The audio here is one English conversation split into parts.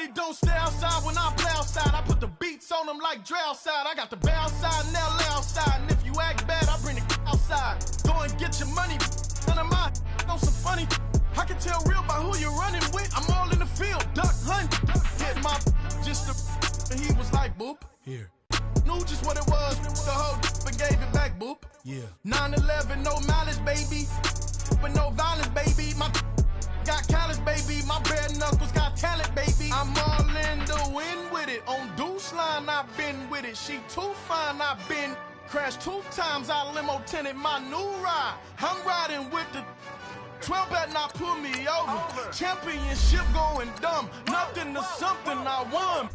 really don't stay outside when I play outside. I put the beats on them like Dre outside. I got the bow side and LA outside. And if you act bad, I bring the outside. Go and get your money. None of my know some funny. I can tell real by who you're running with. I'm all in the field, duck hunt. Hit my just the, and he was like, boop. Here. Knew just what it was. The whole and gave it back, boop. Yeah. 9/11, no malice, baby. But no violence, baby. My got callous, baby. My bare knuckles got talent, baby. I'm all in the wind with it. On Deuce line, I've been with it. She too fine, I've been crashed 2 times. I limo tinted my new ride. I'm riding with the 12 better not pull me over. Championship going dumb. Nothing to something I won.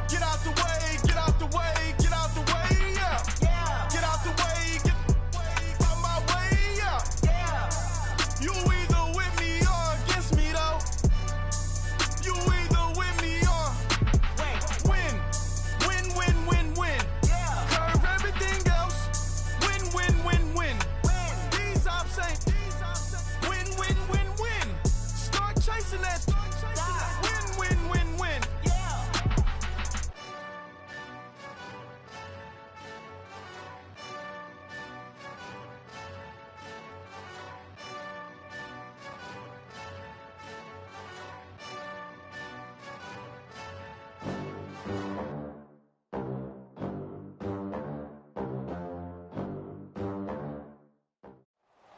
Get out the way, get out the way, get out the way, yeah. Get out the way, get out my way, yeah. You either with me or against me, though. You either with me or win. Win, win, win, win. Curve everything else. Win, win, win, win. These I'm saying. Win, win, win, win. Start chasing that. Win, win, win, win.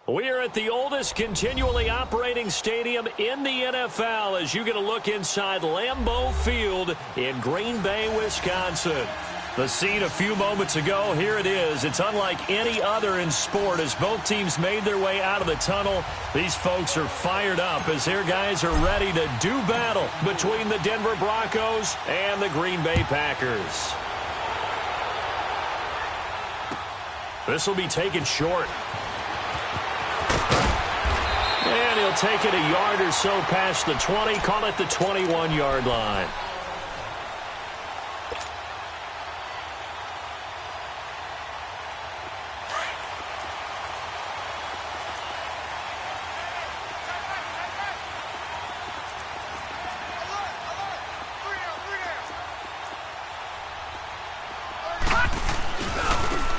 We are at the oldest continually operating stadium in the NFL as you get a look inside Lambeau Field in Green Bay, Wisconsin. The scene a few moments ago, here it is. It's unlike any other in sport as both teams made their way out of the tunnel. These folks are fired up as their guys are ready to do battle between the Denver Broncos and the Green Bay Packers. This will be taken short. And he'll take it a yard or so past the 20, call it the 21-yard line.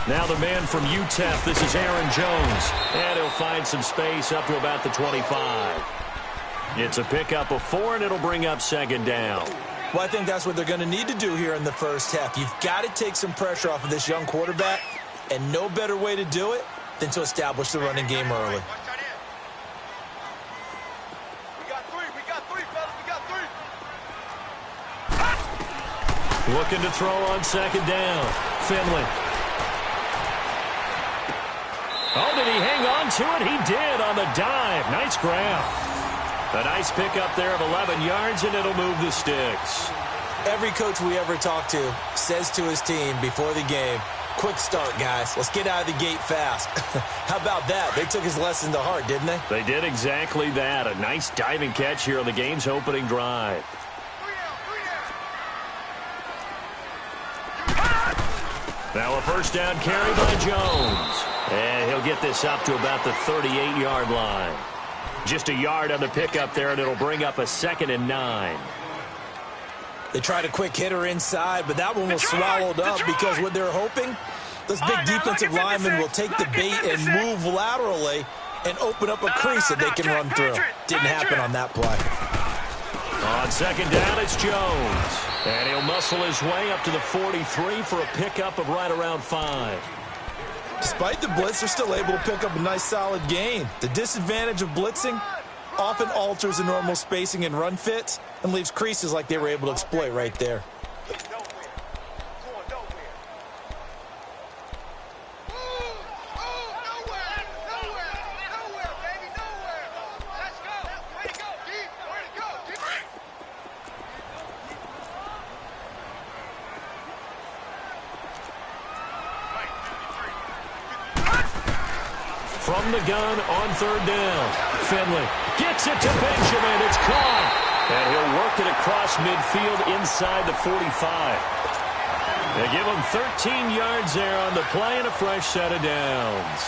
Now the man from UTEP, this is Aaron Jones. And he'll find some space up to about the 25. It's a pickup of 4, and it'll bring up second down. Well, I think that's what they're going to need to do here in the first half. You've got to take some pressure off of this young quarterback, and no better way to do it than to establish the running game early. Looking to throw on second down. Finley. Oh, did he hang on to it? He did on the dive. Nice grab. A nice pickup there of 11 yards, and it'll move the sticks. Every coach we ever talk to says to his team before the game, quick start, guys. Let's get out of the gate fast. How about that? They took his lesson to heart, didn't they? They did exactly that. A nice diving catch here on the game's opening drive. Now a first down carry by Jones. And he'll get this up to about the 38-yard line. Just a yard on the pickup there, and it'll bring up a 2nd and 9. They tried a quick hitter inside, but that one was swallowed up because what they're hoping, those big defensive linemen will take the bait and move laterally and open up a crease that they can run through. Didn't happen on that play. On second down, it's Jones. And he'll muscle his way up to the 43 for a pickup of right around 5. Despite the blitz, they're still able to pick up a nice solid gain. The disadvantage of blitzing often alters the normal spacing and run fits and leaves creases like they were able to exploit right there. From the gun on third down. Finley gets it to Benjamin. It's caught. And he'll work it across midfield inside the 45. They give him 13 yards there on the play and a fresh set of downs.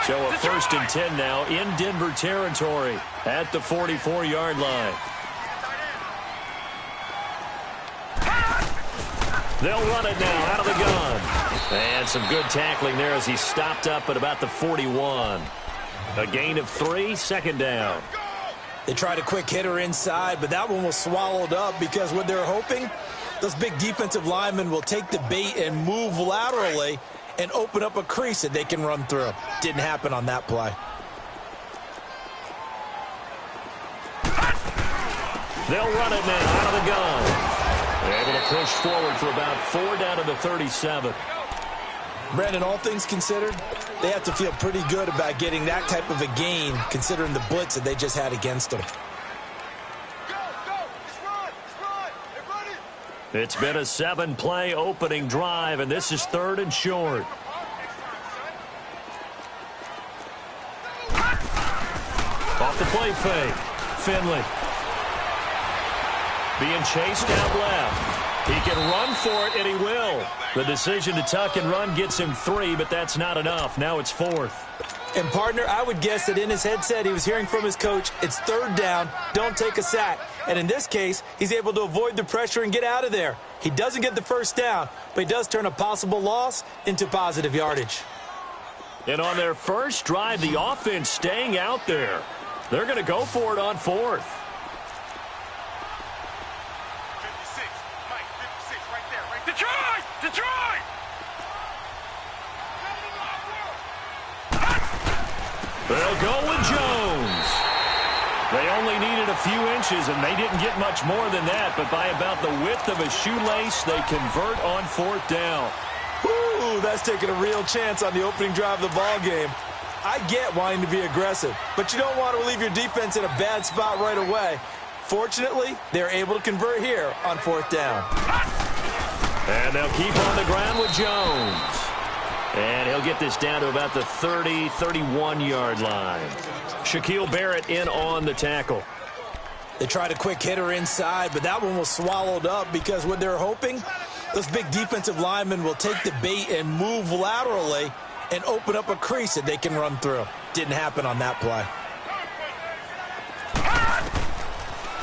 So a 1st and 10 now in Denver territory at the 44-yard line. They'll run it now out of the gun. And some good tackling there as he stopped up at about the 41. A gain of 3, 2nd down. They tried a quick hitter inside, but that one was swallowed up because what they're hoping, those big defensive linemen will take the bait and move laterally and open up a crease that they can run through. Didn't happen on that play. They'll run it now out of the gun. Able to push forward for about 4 down to the 37. Brandon, all things considered, they have to feel pretty good about getting that type of a gain considering the blitz that they just had against them. It's been a 7-play opening drive, and this is 3rd and short. Off the play fake. Finley. Being chased out left. He can run for it, and he will. The decision to tuck and run gets him 3, but that's not enough. Now it's 4th. And, partner, I would guess that in his headset he was hearing from his coach, it's 3rd down, don't take a sack. And in this case, he's able to avoid the pressure and get out of there. He doesn't get the 1st down, but he does turn a possible loss into positive yardage. And on their first drive, the offense staying out there. They're going to go for it on 4th. Detroit! They'll go with Jones. They only needed a few inches, and they didn't get much more than that, but by about the width of a shoelace, they convert on 4th down. Ooh, that's taking a real chance on the opening drive of the ball game. I get wanting to be aggressive, but you don't want to leave your defense in a bad spot right away. Fortunately, they're able to convert here on 4th down. And they'll keep on the ground with Jones. And he'll get this down to about the 30, 31-yard line. Shaquille Barrett in on the tackle. They tried a quick hitter inside, but that one was swallowed up because what they're hoping, those big defensive linemen will take the bait and move laterally and open up a crease that they can run through. Didn't happen on that play.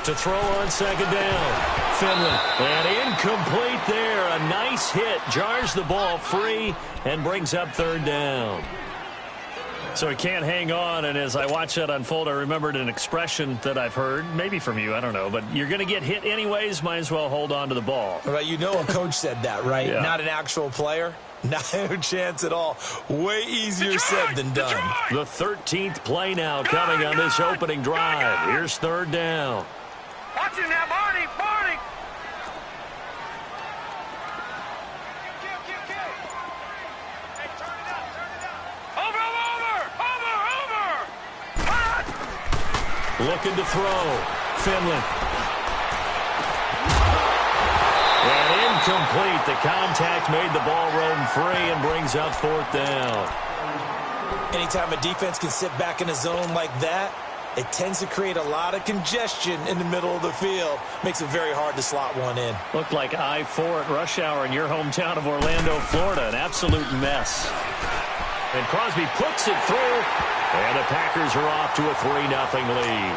To throw on 2nd down. Finley. And incomplete there. A nice hit. Jars the ball free and brings up 3rd down. So he can't hang on, and as I watch that unfold, I remembered an expression that I've heard, maybe from you, I don't know, but you're going to get hit anyways, might as well hold on to the ball. Right, you know a coach said that, right? Yeah. Not an actual player. No chance at all. Way easier said than done. The 13th play now coming on this opening drive. Here's 3rd down. Watch it now, Barney! Hey, turn it up! Over! Looking to throw. Finley. And incomplete. The contact made the ball roam free and brings up 4th down. Anytime a defense can sit back in a zone like that, it tends to create a lot of congestion in the middle of the field. Makes it very hard to slot one in. Looked like I-4 at rush hour in your hometown of Orlando, Florida. An absolute mess. And Crosby puts it through, and the Packers are off to a 3-0 lead.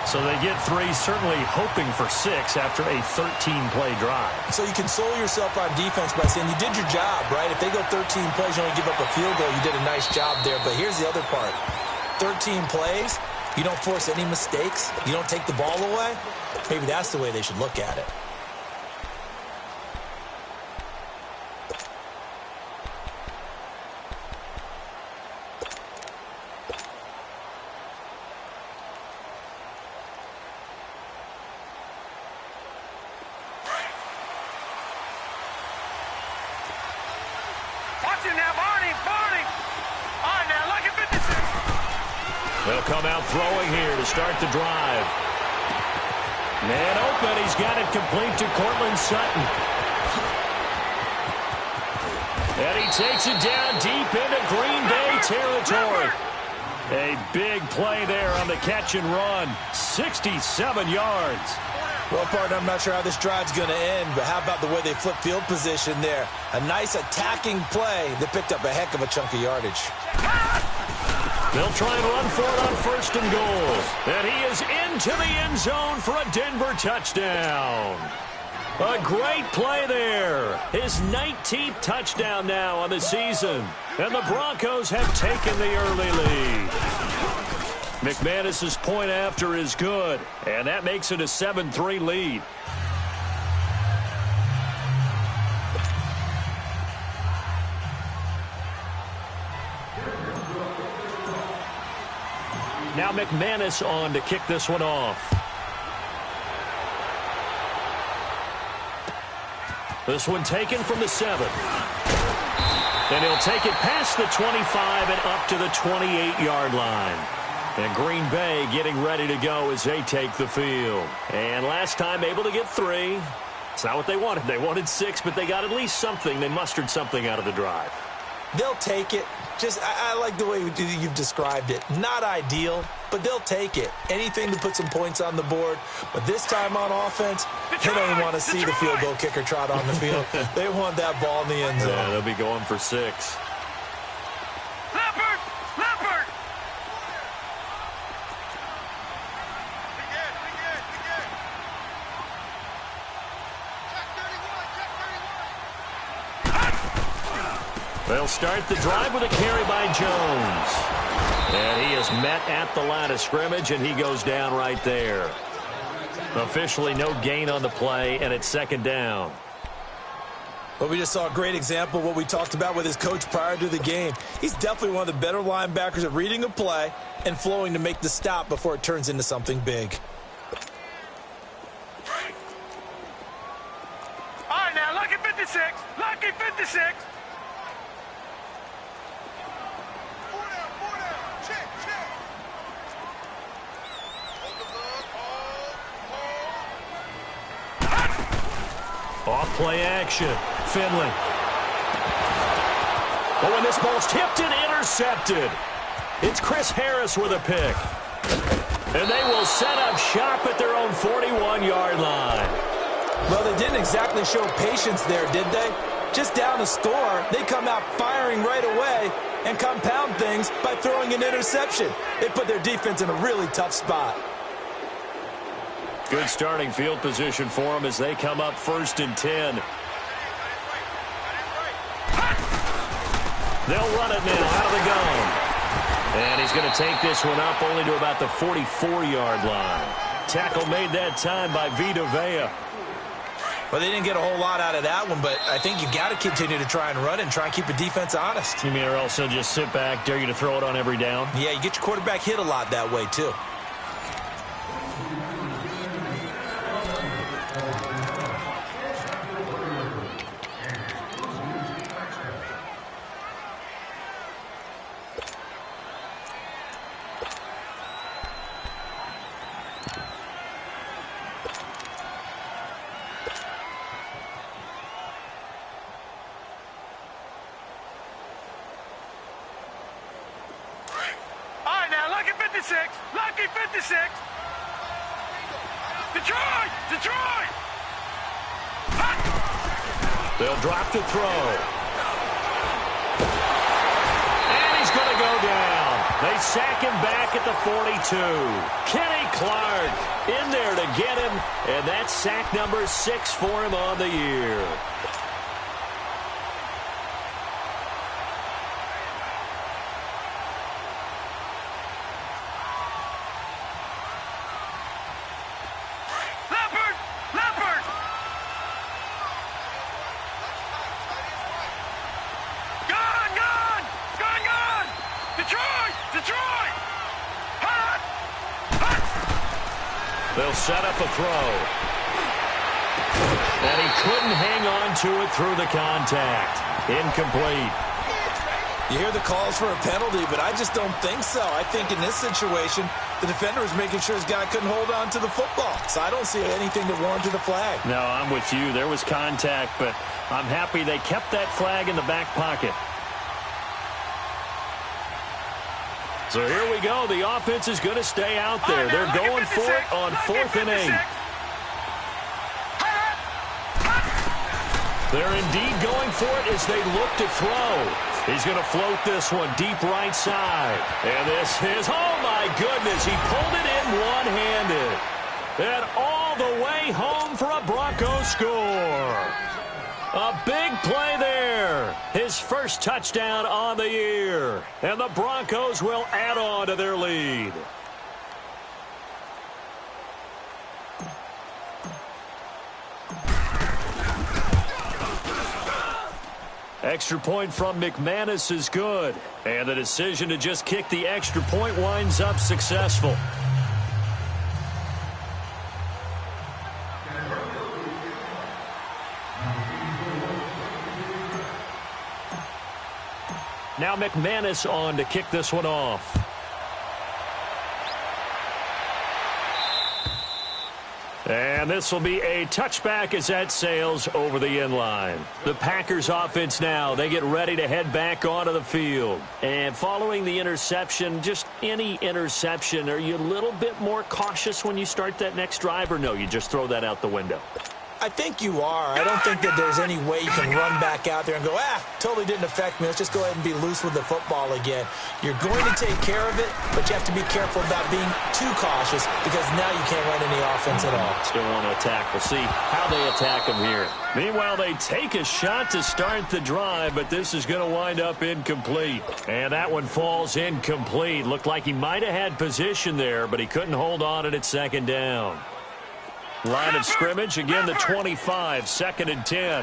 So they get 3, certainly hoping for 6 after a 13-play drive. So you console yourself on defense by saying you did your job, right? If they go 13 plays, you only give up a field goal, you did a nice job there. But here's the other part. 13 plays, you don't force any mistakes, you don't take the ball away. Maybe that's the way they should look at it. They'll come out throwing here to start the drive. Man open. He's got it complete to Cortland Sutton. And he takes it down deep into Green Bay territory. A big play there on the catch and run. 67 yards. Well, partner, I'm not sure how this drive's going to end, but how about the way they flip field position there? A nice attacking play that picked up a heck of a chunk of yardage. They'll try and run for it on 1st and goal. And he is into the end zone for a Denver touchdown. A great play there. His 19th touchdown now on the season. And the Broncos have taken the early lead. McManus's point after is good, and that makes it a 7-3 lead. Now McManus on to kick this one off. This one taken from the 7. And he'll take it past the 25 and up to the 28-yard line. And Green Bay getting ready to go as they take the field. And last time able to get 3. It's not what they wanted. They wanted 6, but they got at least something. They mustered something out of the drive. They'll take it. I like the way you've described it. Not ideal, but they'll take it. Anything to put some points on the board. But this time on offense, they don't even want to see the field goal kicker trot on the field. They want that ball in the end zone. Yeah, they'll be going for 6. They'll start the drive with a carry by Jones. And he is met at the line of scrimmage, and he goes down right there. Officially no gain on the play, and it's 2nd down. Well, we just saw a great example of what we talked about with his coach prior to the game. He's definitely one of the better linebackers at reading a play and flowing to make the stop before it turns into something big. All right, now, lucky 56. Lucky 56. Off play action. Finley. Oh, and this ball's tipped and intercepted. It's Chris Harris with a pick. And they will set up shop at their own 41-yard line. Well, they didn't exactly show patience there, did they? Just down a score, they come out firing right away and compound things by throwing an interception. They put their defense in a really tough spot. Good starting field position for them as they come up 1st and 10. They'll run it now out of the gun. And he's going to take this one up only to about the 44-yard line. Tackle made that time by Vita Vea. Well, they didn't get a whole lot out of that one, but I think you got to continue to try and run and try and keep the defense honest. You mean or else they'll just sit back, dare you to throw it on every down? Yeah, you get your quarterback hit a lot that way, too. Lucky 56. Detroit! Detroit! They'll drop the throw. And he's going to go down. They sack him back at the 42. Kenny Clark in there to get him. And that's sack number 6 for him on the year. They'll set up a throw. And he couldn't hang on to it through the contact. Incomplete. You hear the calls for a penalty, but I just don't think so. I think in this situation, the defender was making sure his guy couldn't hold on to the football. So I don't see anything that warranted a flag. No, I'm with you. There was contact, but I'm happy they kept that flag in the back pocket. So here we go. The offense is going to stay out there. They're going for it on 4th and 8. They're indeed going for it as they look to throw. He's going to float this one deep right side. And this is, oh my goodness, he pulled it in one-handed. And all the way home for a Broncos score. A big play there. His first touchdown on the year. And the Broncos will add on to their lead. Extra point from McManus is good. And the decision to just kick the extra point winds up successful. Now McManus on to kick this one off. And this will be a touchback as that sails over the end line. The Packers offense now, they get ready to head back onto the field. And following the interception, just any interception, are you a little bit more cautious when you start that next drive, or no, you just throw that out the window? I think you are. I don't think that there's any way you can run back out there and go, totally didn't affect me. Let's just go ahead and be loose with the football again. You're going to take care of it, but you have to be careful about being too cautious because now you can't run any offense at all. Still want to attack. We'll see how they attack them here. Meanwhile, they take a shot to start the drive, but this is going to wind up incomplete. And that one falls incomplete. Looked like he might have had position there, but he couldn't hold on at second down. Line of scrimmage, again the 25, 2nd and 10.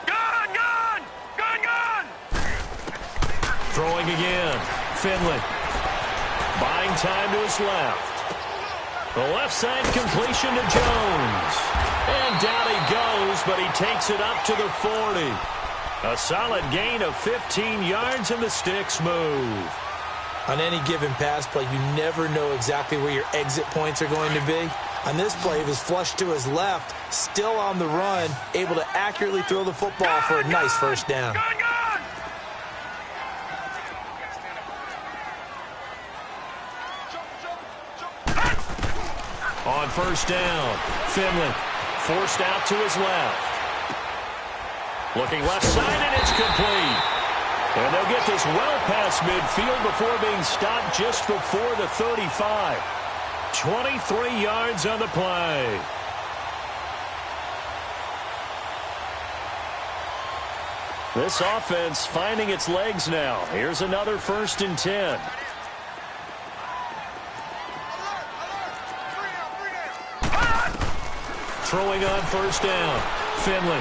Gun! Throwing again. Finley. Buying time to his left. The left side completion to Jones. And down he goes, but he takes it up to the 40. A solid gain of 15 yards, and the sticks move. On any given pass play, you never know exactly where your exit points are going to be. On this play, he was flushed to his left, still on the run, able to accurately throw the football for a nice first down. On first down, Finley forced out to his left. Looking left side, and it's complete. And they'll get this well past midfield before being stopped just before the 35. 23 yards on the play. This offense finding its legs now. Here's another 1st and 10. Throwing on first down. Finley.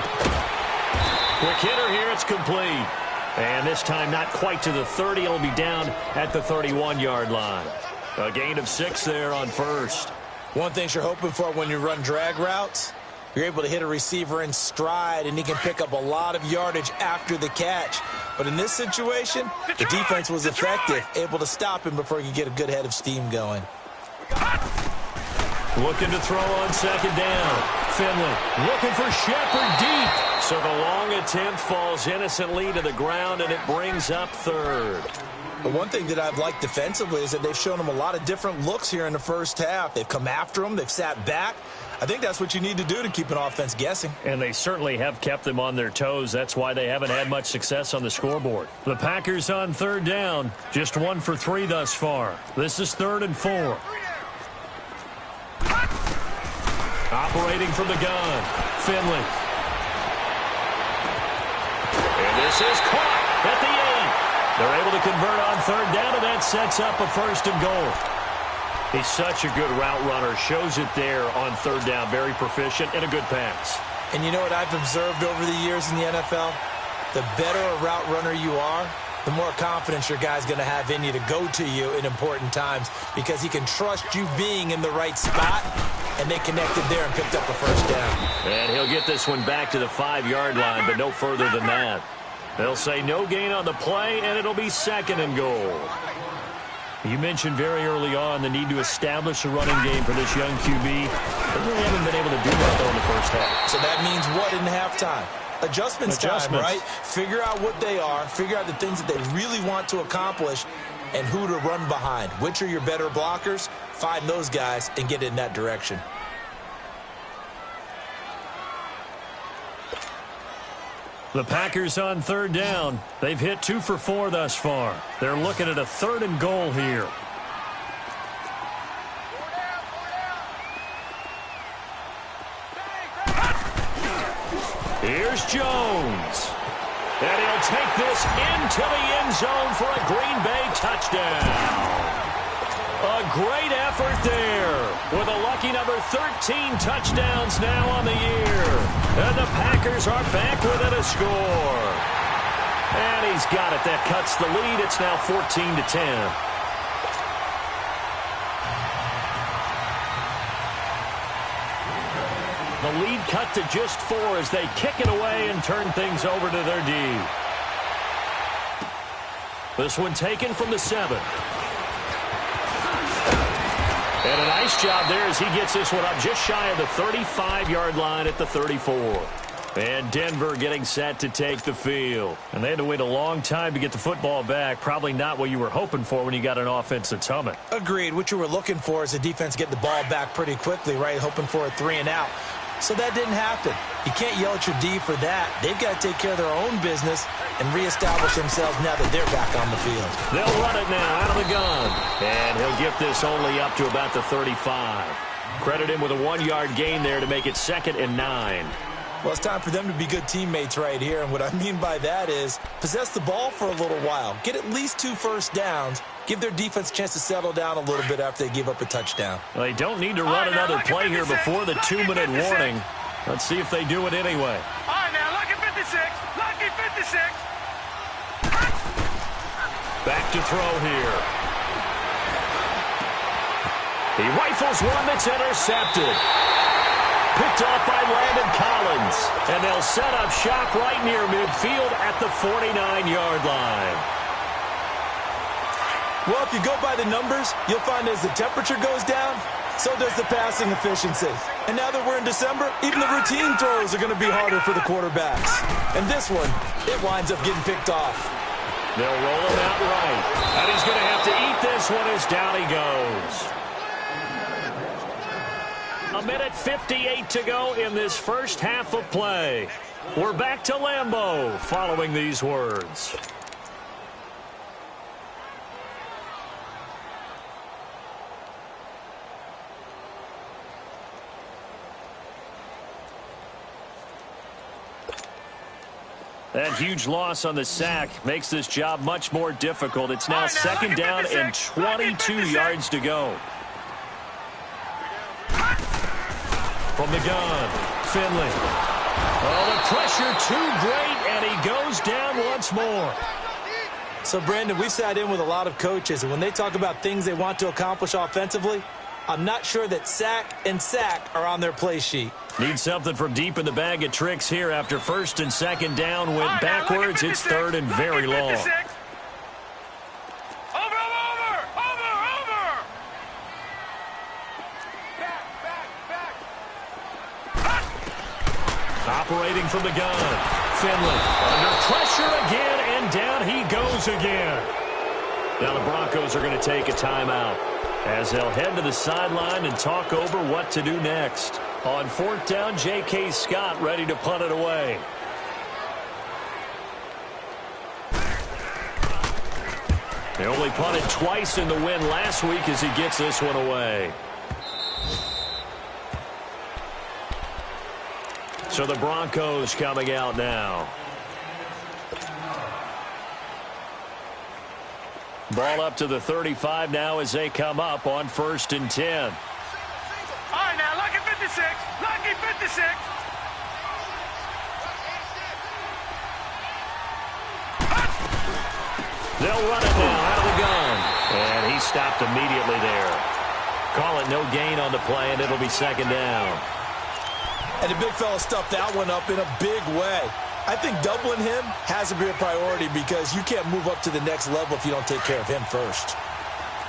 Quick hitter here. It's complete. And this time not quite to the 30. It'll be down at the 31-yard line. A gain of 6 there on first. One thing you're hoping for when you run drag routes, you're able to hit a receiver in stride, and he can pick up a lot of yardage after the catch. But in this situation, the defense was effective, able to stop him before he could get a good head of steam going. Looking to throw on second down. Finley looking for Shepard deep. So the long attempt falls innocently to the ground, and it brings up 3rd. But one thing that I've liked defensively is that they've shown him a lot of different looks here in the first half. They've come after him. They've sat back. I think that's what you need to do to keep an offense guessing. And they certainly have kept them on their toes. That's why they haven't had much success on the scoreboard. The Packers on 3rd down. Just 1 for 3 thus far. This is 3rd and 4. Operating from the gun. Finley. And this is caught at the 8. They're able to convert on 3rd down, and that sets up a 1st and goal. He's such a good route runner. Shows it there on 3rd down. Very proficient and a good pass. And you know what I've observed over the years in the NFL? The better a route runner you are, the more confidence your guy's going to have in you to go to you in important times because he can trust you being in the right spot, and they connected there and picked up a 1st down. And he'll get this one back to the 5-yard line, but no further than that. They'll say no gain on the play, and it'll be 2nd and goal. You mentioned very early on the need to establish a running game for this young QB. They really haven't been able to do that, though, in the first half. So that means what in halftime? Adjustments time, right? Figure out what they are, figure out the things that they really want to accomplish, and who to run behind. Which are your better blockers? Find those guys and get in that direction. The Packers on third down. They've hit 2 for 4 thus far. They're looking at a 3rd and goal here. Here's Jones. And he'll take this into the end zone for a Green Bay touchdown. A great effort there with a lucky number 13 touchdowns now on the year. And the Packers are back within a score. And he's got it. That cuts the lead. It's now 14-10. The lead cut to just 4 as they kick it away and turn things over to their D. This one taken from the 7. And a nice job there as he gets this one up just shy of the 35-yard line at the 34. And Denver getting set to take the field. And they had to wait a long time to get the football back. Probably not what you were hoping for when you got an offense that's humming. Agreed. What you were looking for is the defense getting the ball back pretty quickly, right? Hoping for a 3 and out. So that didn't happen. You can't yell at your D for that. They've got to take care of their own business and reestablish themselves now that they're back on the field. They'll run it now out of the gun. And he'll get this only up to about the 35. Credit him with a 1-yard gain there to make it 2nd and 9. Well, it's time for them to be good teammates right here. And what I mean by that is possess the ball for a little while. Get at least 2 first downs. Give their defense a chance to settle down a little bit after they give up a touchdown. Well, they don't need to run another play here before the 2-minute warning. Let's see if they do it anyway. All right, now, lucky 56. Lucky 56. Back to throw here. He rifles one that's intercepted. Picked off by Landon Collins. And they'll set up shop right near midfield at the 49-yard line. Well, if you go by the numbers, you'll find as the temperature goes down, so does the passing efficiency. And now that we're in December, even the routine throws are going to be harder for the quarterbacks. And this one, it winds up getting picked off. They'll roll him out right. And he's going to have to eat this one as down he goes. 1:58 to go in this first half of play. We're back to Lambeau following these words. That huge loss on the sack makes this job much more difficult. It's now 2nd down and 22 yards to go. From the gun, Finley. Oh, the pressure too great, and he goes down once more. So, Brandon, we've sat in with a lot of coaches, and when they talk about things they want to accomplish offensively, I'm not sure that sack and sack are on their play sheet. Need something from deep in the bag of tricks here after 1st and 2nd down. Went backwards. It's 3rd and very long. Operating from the gun. Finley under pressure again, and down he goes again. Now the Broncos are going to take a timeout as they'll head to the sideline and talk over what to do next. On 4th down, J.K. Scott ready to punt it away. They only punted twice in the win last week as he gets this one away. So the Broncos coming out now. Ball up to the 35 now as they come up on 1st and 10. All right, now, lucky 56. Lucky 56. They'll run it now out of the gun. And he stopped immediately there. Call it no gain on the play, and it'll be 2nd down. And the big fella stuffed that one up in a big way. I think doubling him has to be a priority because you can't move up to the next level if you don't take care of him first.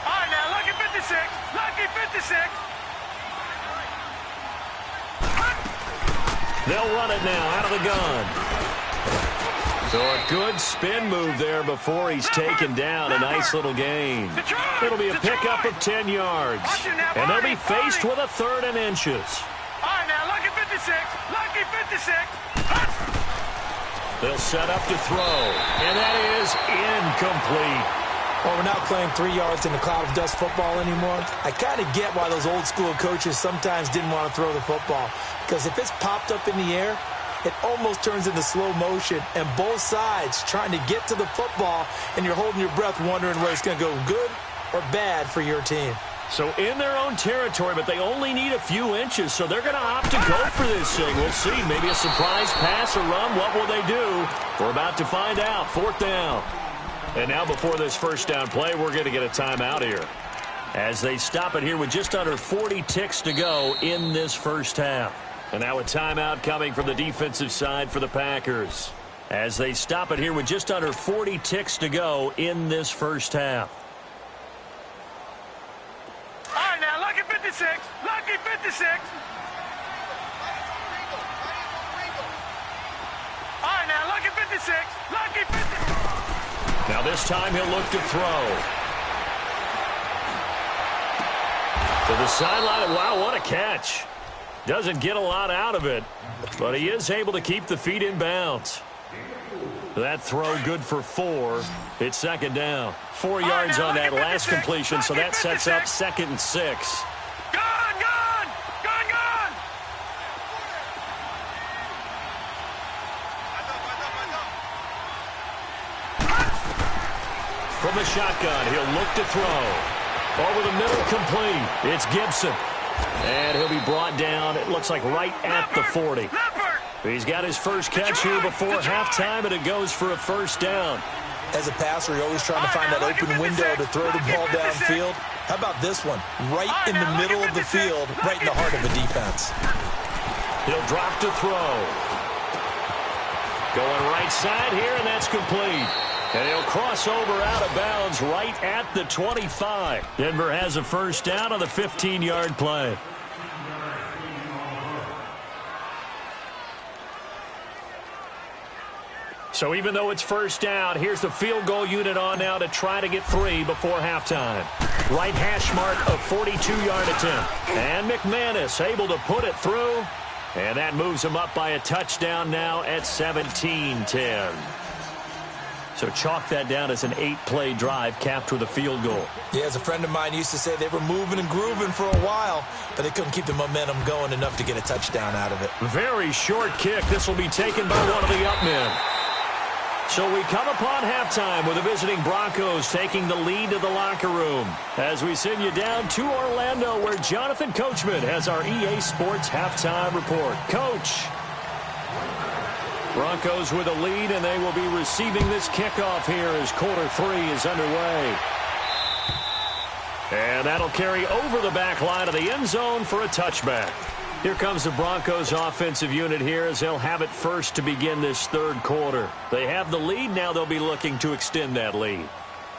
All right, now, lucky 56. Lucky 56. They'll run it now out of the gun. So a good spin move there before he's taken down. A nice little gain. It'll be a pickup of 10 yards. And they'll be faced with a 3rd and inches. All right, now, lucky 56. Lucky 56. They'll set up to throw, and that is incomplete. Well, we're not playing 3 yards in a cloud of dust football anymore. I kind of get why those old school coaches sometimes didn't want to throw the football, because if it's popped up in the air, it almost turns into slow motion, and both sides trying to get to the football, and you're holding your breath wondering whether it's going to go good or bad for your team. So in their own territory, but they only need a few inches, so they're going to opt to go for this thing. We'll see. Maybe a surprise pass or run. What will they do? We're about to find out. 4th down. And now before this first down play, we're going to get a timeout here, as they stop it here with just under 40 ticks to go in this first half. And now a timeout coming from the defensive side for the Packers, as they stop it here with just under 40 ticks to go in this first half. All right, now, lucky 56. Lucky 56. All right, now, lucky 56. Lucky 56. Now this time he'll look to throw. To the sideline. Wow, what a catch. Doesn't get a lot out of it, but he is able to keep the feet in bounds. That throw good for 4. It's 2nd down. 4 yards on that last completion, so that sets up 2nd and 6. Gone, gone, gone, gone. From the shotgun, he'll look to throw. Over the middle, complete. It's Gibson. And he'll be brought down, it looks like right at the 40. He's got his first catch here before halftime, and it goes for a 1st down. As a passer, you're always trying to find that open window to throw the ball downfield. How about this one? Right in the middle of the field, right in the heart of the defense. He'll drop to throw. Going right side here, and that's complete. And he'll cross over out of bounds right at the 25. Denver has a 1st down on the 15-yard play. So even though it's 1st down, here's the field goal unit on now to try to get 3 before halftime. Right hash mark, a 42-yard attempt. And McManus able to put it through. And that moves him up by a touchdown now at 17-10. So chalk that down as an 8-play drive capped with a field goal. Yeah, as a friend of mine used to say, they were moving and grooving for a while, but they couldn't keep the momentum going enough to get a touchdown out of it. Very short kick. This will be taken by one of the up men. So we come upon halftime with the visiting Broncos taking the lead to the locker room, as we send you down to Orlando, where Jonathan Coachman has our EA Sports halftime report. Coach. Broncos with a lead, and they will be receiving this kickoff here as quarter 3 is underway. And that'll carry over the back line of the end zone for a touchback. Here comes the Broncos offensive unit here as they'll have it first to begin this 3rd quarter. They have the lead. Now they'll be looking to extend that lead.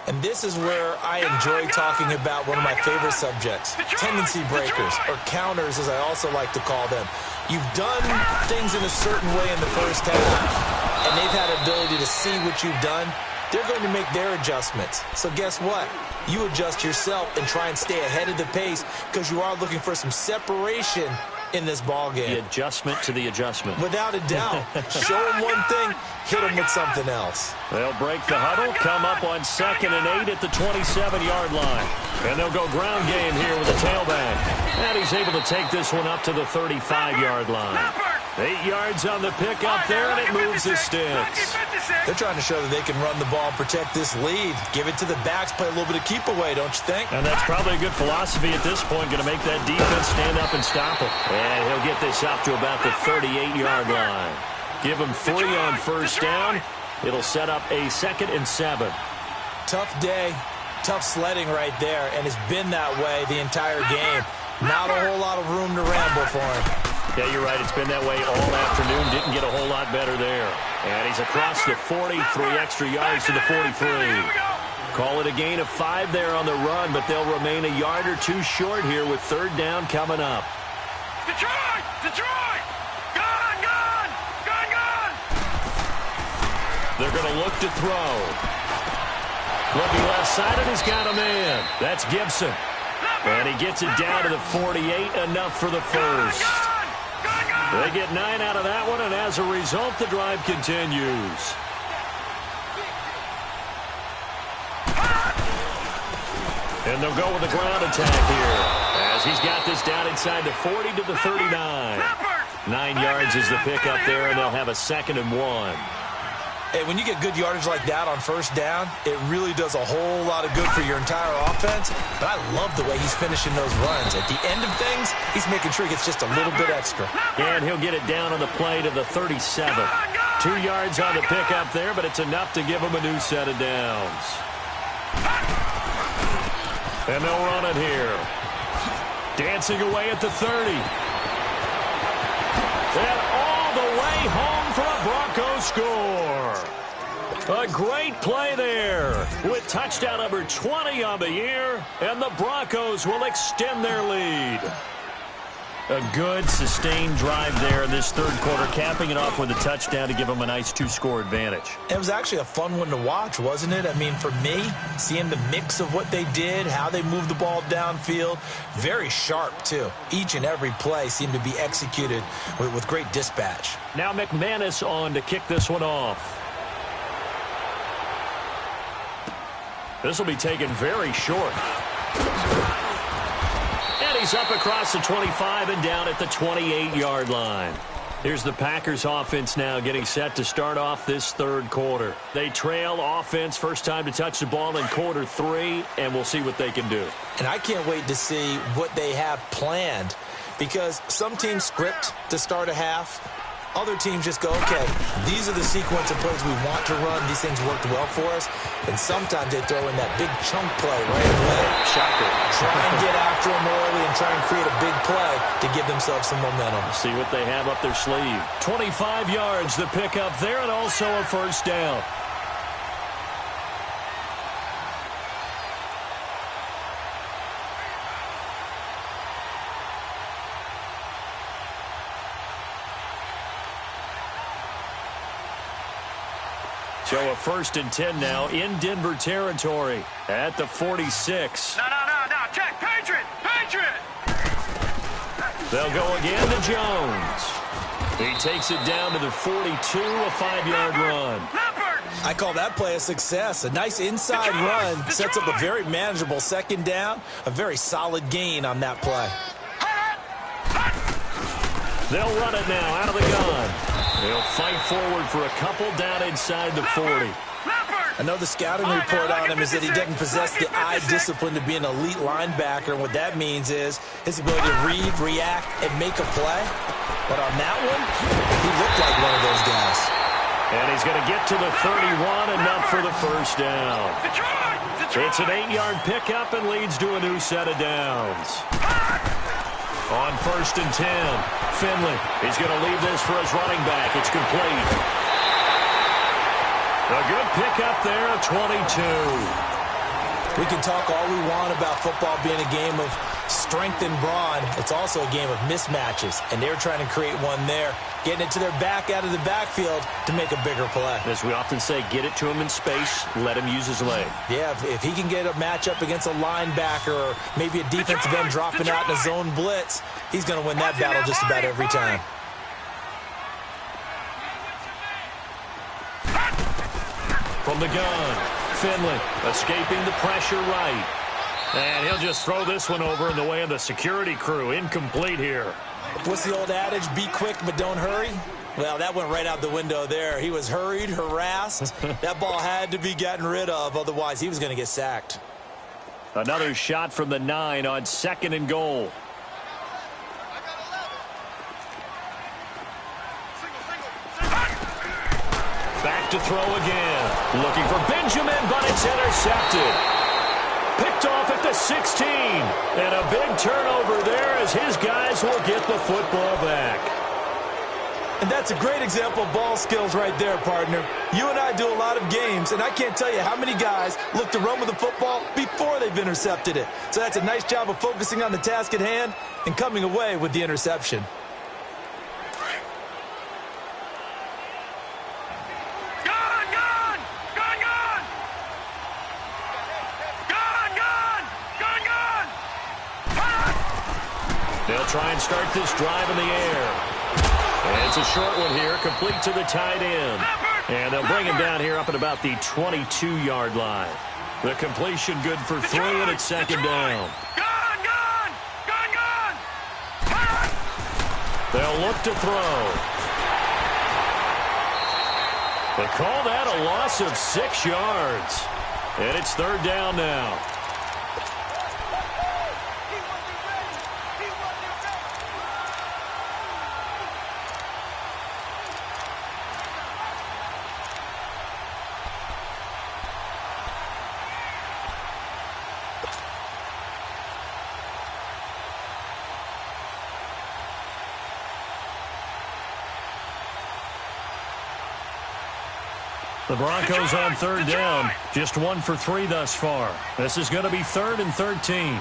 And this is where I enjoy talking about one of my favorite subjects, tendency breakers, or counters as I also like to call them. You've done things in a certain way in the first half, and they've had the ability to see what you've done. They're going to make their adjustments. So guess what? You adjust yourself and try and stay ahead of the pace, because you are looking for some separation in this ball game. The adjustment to the adjustment. Without a doubt. Show them one thing, hit them with something else. They'll break the huddle, come up on 2nd and 8 at the 27-yard line. And they'll go ground game here with the tailback. And he's able to take this one up to the 35-yard line. 8 yards on the pick up there, and it moves the sticks. They're trying to show that they can run the ball and protect this lead. Give it to the backs, play a little bit of keep away, don't you think? And that's probably a good philosophy at this point, going to make that defense stand up and stop it. And he'll get this up to about the 38-yard line. Give him 3 on 1st down. It'll set up a 2nd and 7. Tough day, tough sledding right there, and it's been that way the entire game. Not a whole lot of room to ramble for him. Yeah, you're right. It's been that way all afternoon. Didn't get a whole lot better there. And he's across the 40, 3 extra yards to the 43. Call it a gain of 5 there on the run, but they'll remain a yard or 2 short here with 3rd down coming up. Detroit! Detroit! Gone! Gone! Gone! Gone! They're going to look to throw. Looking left side, and he's got a man. That's Gibson. And he gets it down to the 48, enough for the 1st. They get 9 out of that one, and as a result, the drive continues. And they'll go with the ground attack here, as he's got this down inside the 40 to the 39. 9 yards is the pickup there, and they'll have a 2nd and 1. Hey, when you get good yardage like that on first down, it really does a whole lot of good for your entire offense. But I love the way he's finishing those runs. At the end of things, he's making sure he gets just a little bit extra. And he'll get it down on the play to the 37. 2 yards on the pickup there, but it's enough to give him a new set of downs. And they'll run it here. Dancing away at the 30. And all the way home for a Broncos score. A great play there with touchdown number 20 on the year, and the Broncos will extend their lead. A good, sustained drive there in this third quarter, capping it off with a touchdown to give them a nice 2-score advantage. It was actually a fun one to watch, wasn't it? I mean, for me, seeing the mix of what they did, how they moved the ball downfield, very sharp, too. Each and every play seemed to be executed with great dispatch. Now McManus on to kick this one off. This will be taken very short. And he's up across the 25 and down at the 28-yard line. Here's the Packers offense now getting set to start off this third quarter. They trail offense, first time to touch the ball in quarter 3, and we'll see what they can do. And I can't wait to see what they have planned, because some teams script to start a half. Other teams just go, okay, these are the sequence of plays we want to run. These things worked well for us. And sometimes they throw in that big chunk play right away. Shocker. Try and get after them early and try and create a big play to give themselves some momentum. See what they have up their sleeve. 25 yards the pickup there, and also a first down. So a 1st and 10 now in Denver territory at the 46. No, check, Patriot! They'll go again to Jones. He takes it down to the 42, a 5-yard run. I call that play a success. A nice inside run sets up a very manageable 2nd down, a very solid gain on that play. They'll run it now out of the gun. They'll fight forward for a couple down inside the 40. I know the scouting report on him is that he doesn't possess the eye discipline to be an elite linebacker. And what that means is his ability to read, react, and make a play. But on that one, he looked like one of those guys. And he's going to get to the 31, enough for the first down. It's an 8-yard pickup and leads to a new set of downs. On 1st and 10, Finley. He's going to leave this for his running back. It's complete. A good pickup there at 22. We can talk all we want about football being a game of strength and brawn. It's also a game of mismatches, and they're trying to create one there, getting it to their back out of the backfield to make a bigger play. As we often say, get it to him in space, let him use his leg. Yeah, if he can get a matchup against a linebacker or maybe a defensive end dropping out in a zone blitz, he's going to win that battle just about every time. From the gun, Finley escaping the pressure right. And he'll just throw this one over in the way of the security crew. Incomplete here. What's the old adage, be quick but don't hurry? Well, that went right out the window there. He was hurried, harassed. That ball had to be gotten rid of, otherwise he was going to get sacked. Another shot from the 9 on 2nd and goal. Back to throw again. Looking for Benjamin, but it's intercepted. Picked off at the 16. And a big turnover there as his guys will get the football back. And that's a great example of ball skills right there, partner. You and I do a lot of games, and I can't tell you how many guys look to run with the football before they've intercepted it. So that's a nice job of focusing on the task at hand and coming away with the interception. They'll try and start this drive in the air. It's a short one here, complete to the tight end. And they'll bring him down here up at about the 22-yard line. The completion good for 3, and it's second down. They'll look to throw. They call that a loss of 6 yards. And it's third down now. The Broncos on third down. Just 1 for 3 thus far. This is going to be 3rd and 13. All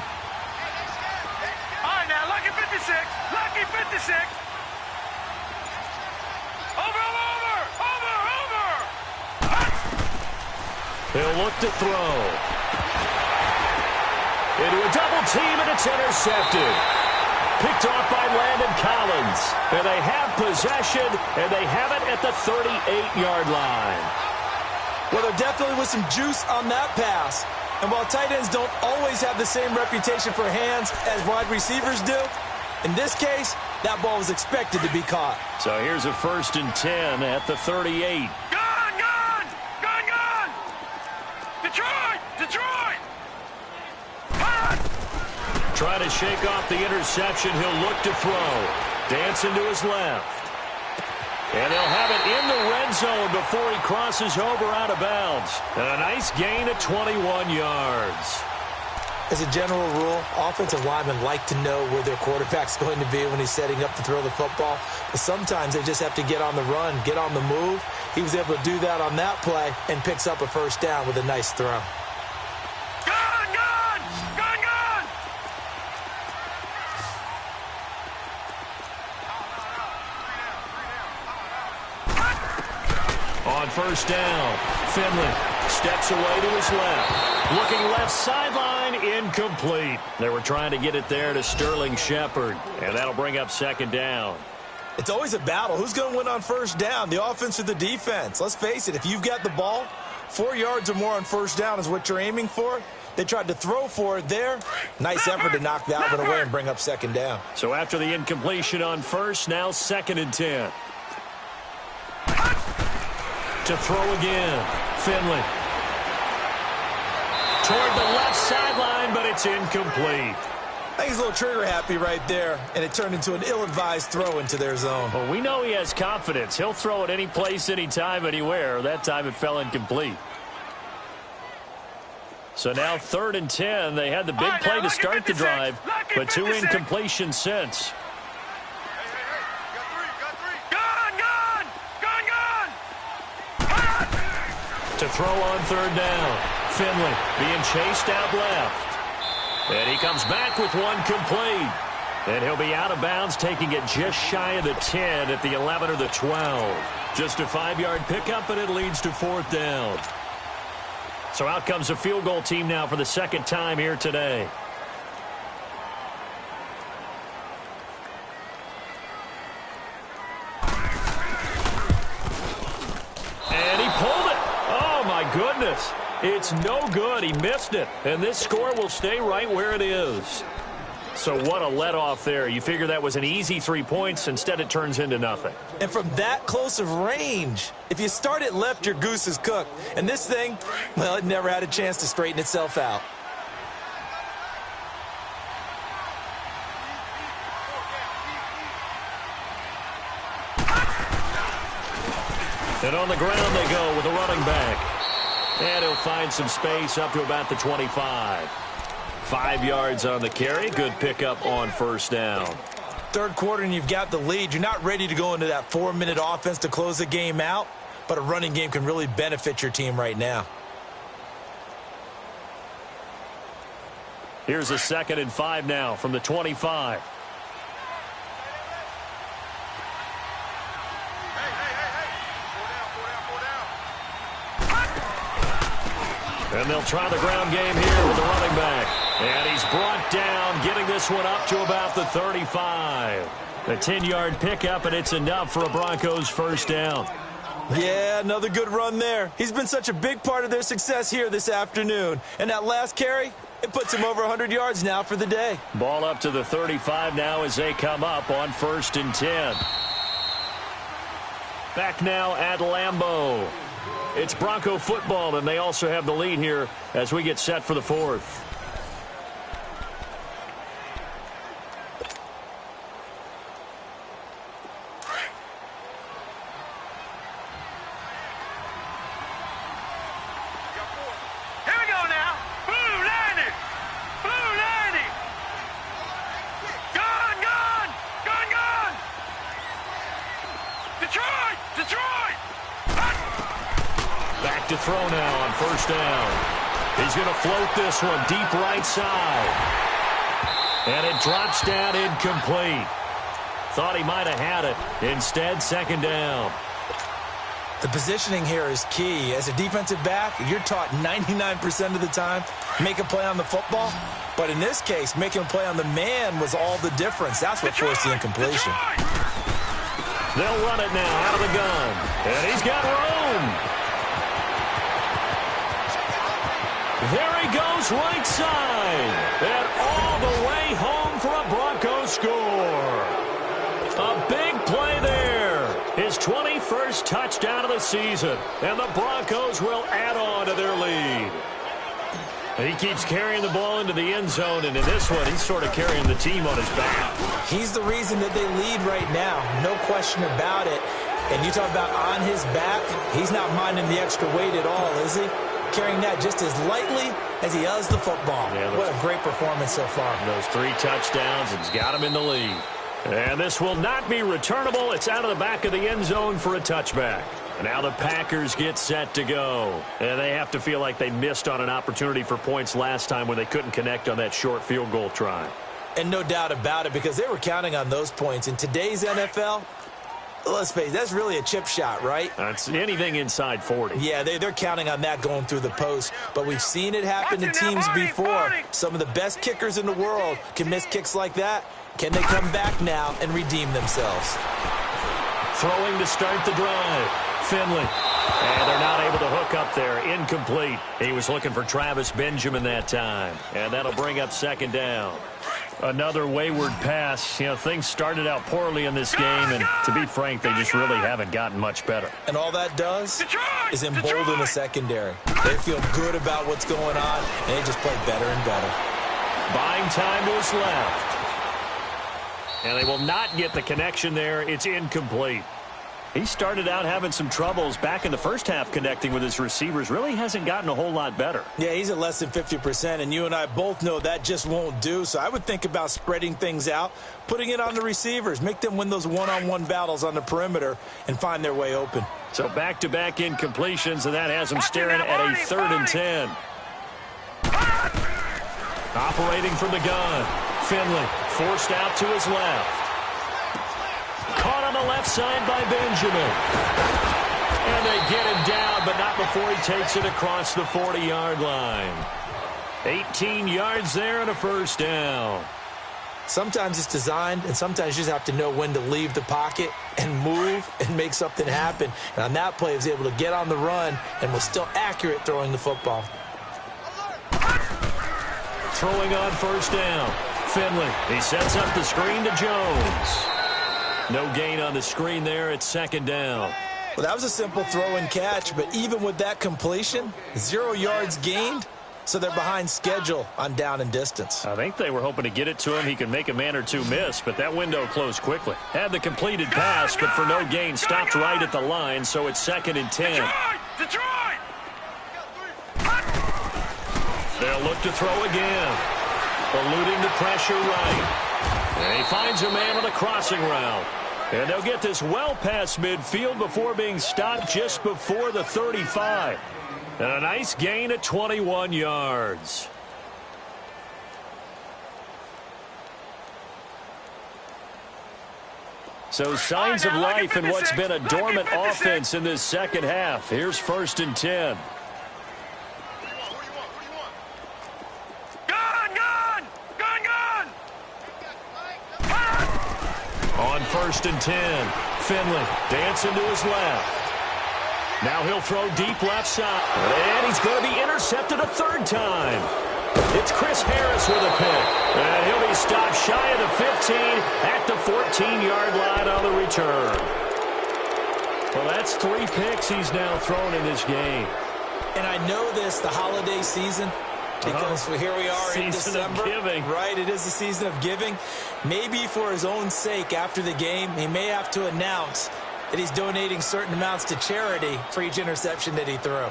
right, now, lucky 56. Lucky 56. Over. He'll look to throw. Into a double team, and it's intercepted. Picked off by Landon Collins. And they have possession, and they have it at the 38-yard line. Well, there definitely was some juice on that pass. And while tight ends don't always have the same reputation for hands as wide receivers do, in this case, that ball was expected to be caught. So here's a 1st and 10 at the 38. Gone! Detroit! Trying to shake off the interception. He'll look to throw. Dancing to his left. And they'll have it in the red zone before he crosses over out of bounds. And a nice gain at 21 yards. As a general rule, offensive linemen like to know where their quarterback's going to be when he's setting up to throw the football. But sometimes they just have to get on the run, get on the move. He was able to do that on that play and picks up a 1st down with a nice throw. On 1st down, Finley steps away to his left. Looking left sideline, incomplete. They were trying to get it there to Sterling Shepard, and that'll bring up 2nd down. It's always a battle. Who's going to win on 1st down, the offense or the defense? Let's face it, if you've got the ball, 4 yards or more on 1st down is what you're aiming for. They tried to throw for it there. Nice effort to knock that one away and bring up 2nd down. So after the incompletion on 1st, now 2nd and 10. To throw again, Finley. Toward the left sideline, but it's incomplete. I think he's a little trigger happy right there, and it turned into an ill-advised throw into their zone. Well, we know he has confidence. He'll throw it any place, anytime, anywhere. That time it fell incomplete. So now 3rd and 10. They had the big play to start the drive, but 2 incompletions since. To throw on 3rd down. Finley being chased out left. And he comes back with one complete. And he'll be out of bounds, taking it just shy of the 10 at the 11 or the 12. Just a 5-yard pickup, and it leads to 4th down. So out comes a field goal team now for the 2nd time here today. And he pulled it. Oh, my goodness. It's no good. He missed it. And this score will stay right where it is. So what a let-off there. You figure that was an easy 3 points. Instead, it turns into nothing. And from that close of range, if you start it left, your goose is cooked. And this thing, well, it never had a chance to straighten itself out. And on the ground they go with a running back. And he'll find some space up to about the 25. 5 yards on the carry. Good pickup on 1st down. 3rd quarter and you've got the lead. You're not ready to go into that 4-minute offense to close the game out, but a running game can really benefit your team right now. Here's a 2nd and 5 now from the 25. And they'll try the ground game here with the running back. And he's brought down, getting this one up to about the 35. A 10-yard pickup, and it's enough for a Broncos first down. Yeah, another good run there. He's been such a big part of their success here this afternoon. And that last carry, it puts him over 100 yards now for the day. Ball up to the 35 now as they come up on 1st and 10. Back now at Lambeau. It's Bronco football, and they also have the lead here as we get set for the 4th. To throw now on 1st down. He's going to float this one deep right side. And it drops down incomplete. Thought he might have had it. Instead, 2nd down. The positioning here is key. As a defensive back, you're taught 99% of the time, make a play on the football. But in this case, making a play on the man was all the difference. That's what forced the incompletion. They'll run it now out of the gun. And he's got room. There he goes right side. And all the way home for a Broncos score. A big play there. His 21st touchdown of the season. And the Broncos will add on to their lead. And he keeps carrying the ball into the end zone. And in this one, he's sort of carrying the team on his back. He's the reason that they lead right now. No question about it. And you talk about on his back, he's not minding the extra weight at all, is he? Carrying that just as lightly as he does the football. Yeah, what a great performance so far. Those 3 touchdowns, and he's got him in the lead. And this will not be returnable. It's out of the back of the end zone for a touchback. And now the Packers get set to go. And they have to feel like they missed on an opportunity for points last time when they couldn't connect on that short field goal try. And no doubt about it, because they were counting on those points. In today's NFL, let's face it, that's really a chip shot, right? It's anything inside 40. Yeah, they're counting on that going through the post. But we've seen it happen to teams before. Some of the best kickers in the world can miss kicks like that. Can they come back now and redeem themselves? Throwing to start the drive. Finley. And they're not able to hook up there. Incomplete. He was looking for Travis Benjamin that time. And that'll bring up 2nd down. Another wayward pass. You know, things started out poorly in this game, and to be frank, they just really haven't gotten much better. And all that does is embolden the secondary. They feel good about what's going on, and they just play better and better. Buying time to his left. And they will not get the connection there. It's incomplete. He started out having some troubles back in the first half connecting with his receivers. Really hasn't gotten a whole lot better. Yeah, he's at less than 50%, and you and I both know that just won't do. So I would think about spreading things out, putting it on the receivers, make them win those one-on-one battles on the perimeter and find their way open. So back-to-back incompletions, and that has them staring at a 3rd and 10. Operating from the gun. Finley forced out to his left. Caught on the left side by Benjamin. And they get him down, but not before he takes it across the 40-yard line. 18 yards there and a 1st down. Sometimes it's designed, and sometimes you just have to know when to leave the pocket and move and make something happen. And on that play, he was able to get on the run and was still accurate throwing the football. Throwing on 1st down. Finley, he sets up the screen to Jones. No gain on the screen there. It's 2nd down. Well, that was a simple throw and catch, but even with that completion, 0 yards gained, so they're behind schedule on down and distance. I think they were hoping to get it to him. He could make a man or two miss, but that window closed quickly. Had the completed pass, but for no gain, stopped right at the line, so it's 2nd and 10. Detroit! They'll look to throw again. Eluding the pressure right. And he finds a man on the crossing route. And they'll get this well past midfield before being stopped just before the 35. And a nice gain at 21 yards. So signs of life in what's been a dormant offense in this second half. Here's 1st and 10. Gun! 1st and 10. Finley dancing to his left. Now he'll throw deep left side. And he's going to be intercepted a third time. It's Chris Harris with a pick. And he'll be stopped shy of the 15 at the 14-yard line on the return. Well, that's 3 picks he's now thrown in this game. And I know this, the holiday season, because here we are in December. Season of giving. Right, it is the season of giving. Maybe for his own sake after the game, he may have to announce that he's donating certain amounts to charity for each interception that he threw.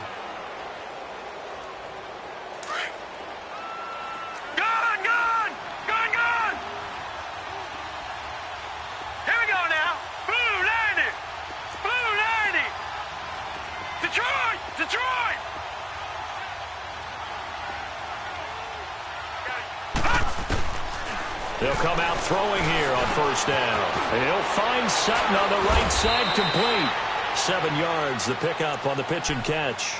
They'll come out throwing here on 1st down. And he'll find Sutton on the right side, complete. 7 yards, the pickup on the pitch and catch.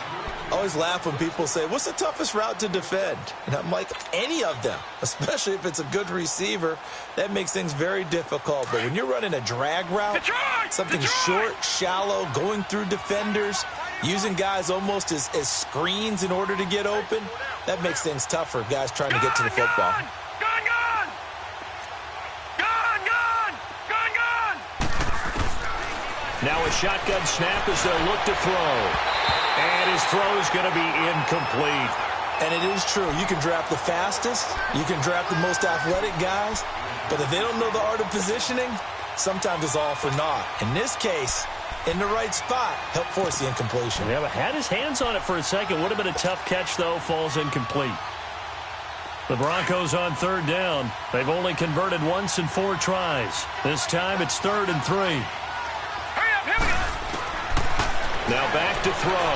I always laugh when people say, what's the toughest route to defend? And I'm like, any of them, especially if it's a good receiver. That makes things very difficult. But when you're running a drag route, something short, shallow, going through defenders, using guys almost as screens in order to get open, that makes things tough for guys trying to get to the football. Now a shotgun snap as they'll look to throw. And his throw is going to be incomplete. And it is true. You can draft the fastest. You can draft the most athletic guys. But if they don't know the art of positioning, sometimes it's all for naught. In this case, in the right spot, helped force the incompletion. Yeah, but had his hands on it for a second. Would have been a tough catch, though. Falls incomplete. The Broncos on 3rd down. They've only converted once in 4 tries. This time it's 3rd and 3. Now back to throw.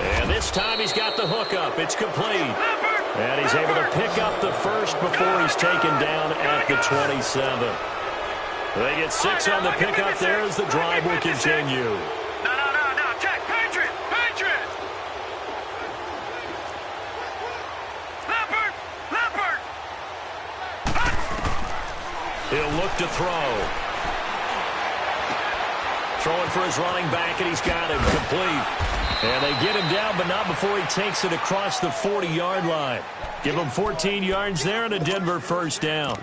And this time he's got the hook up. It's complete. And he's able to pick up the first before he's taken down at the 27. They get 6 on the pickup there as the drive will continue. No. Check. Patriot. Leopard. He'll look to throw. Throwing for his running back, and he's got him complete. And they get him down, but not before he takes it across the 40-yard line. Give him 14 yards there and a Denver 1st down.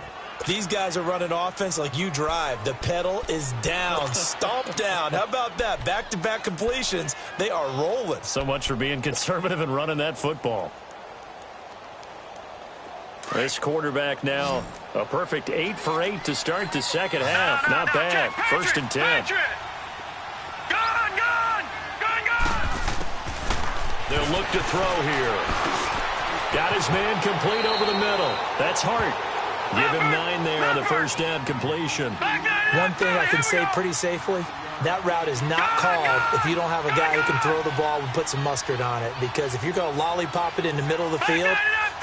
These guys are running offense like you drive. The pedal is down, stomp down. How about that? Back-to-back completions. They are rolling. So much for being conservative and running that football. This quarterback now, a perfect 8 for 8 to start the second half. Not bad. 1st and 10. They'll look to throw here. Got his man complete over the middle. That's Hart. Give him 9 there on the 1st down completion. One thing I can say pretty safely, that route is not called if you don't have a guy who can throw the ball and put some mustard on it. Because if you're going to lollipop it in the middle of the field,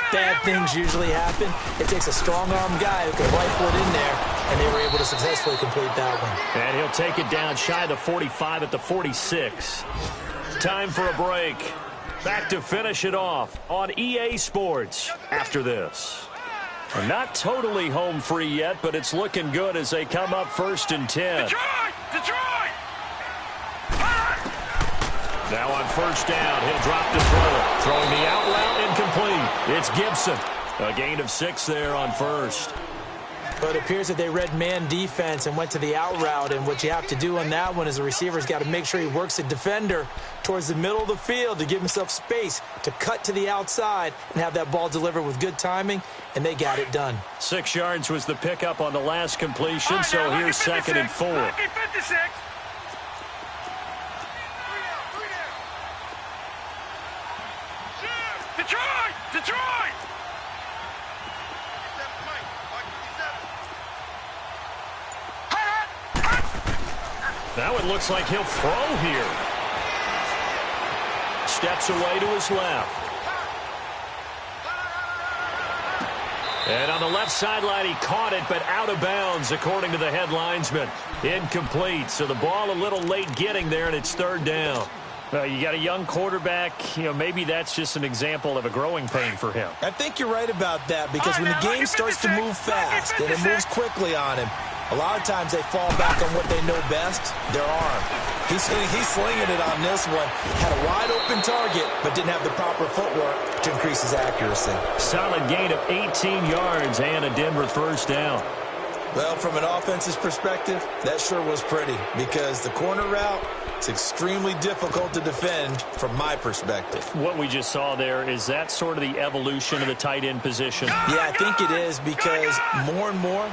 bad things usually happen. It takes a strong-arm guy who can rifle it in there, and they were able to successfully complete that one. And he'll take it down shy of the 45 at the 46. Time for a break. Back to finish it off on EA Sports after this. Not totally home free yet, but it's looking good as they come up 1st and 10. Detroit! Now on 1st down, he'll drop to throw. Throwing the out route incomplete. It's Gibson. A gain of 6 there on 1st. But it appears that they read man defense and went to the out route. And what you have to do on that one is the receiver's got to make sure he works the defender towards the middle of the field to give himself space to cut to the outside and have that ball delivered with good timing, and they got it done. 6 yards was the pickup on the last completion, so here's 2nd and 4. Detroit! Now it looks like he'll throw here. Steps away to his left. And on the left sideline, he caught it, but out of bounds, according to the head linesman. Incomplete, so the ball a little late getting there, and it's 3rd down. Well, you got a young quarterback. Maybe that's just an example of a growing pain for him. I think you're right about that because when the game starts to move fast and it moves quickly on him, a lot of times they fall back on what they know best, their arm. He's slinging it on this one. Had a wide-open target, but didn't have the proper footwork to increase his accuracy. Solid gain of 18 yards and a Denver first down. Well, from an offense's perspective, that sure was pretty because the corner route is extremely difficult to defend from my perspective. What we just saw there, is that sort of the evolution of the tight end position? Yeah, I think it is because more and more,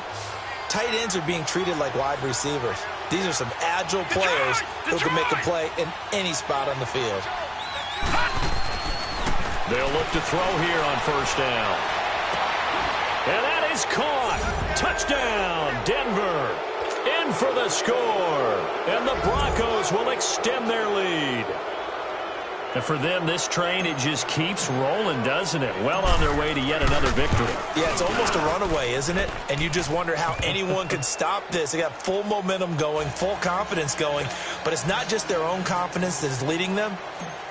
tight ends are being treated like wide receivers. These are some agile players who can make a play in any spot on the field. They'll look to throw here on first down. And that is caught. Touchdown, Denver. In for the score. And the Broncos will extend their lead. And for them, this train, it just keeps rolling, doesn't it? Well on their way to yet another victory. Yeah, it's almost a runaway, isn't it? And you just wonder how anyone could stop this. They got full momentum going, full confidence going. But it's not just their own confidence that is leading them.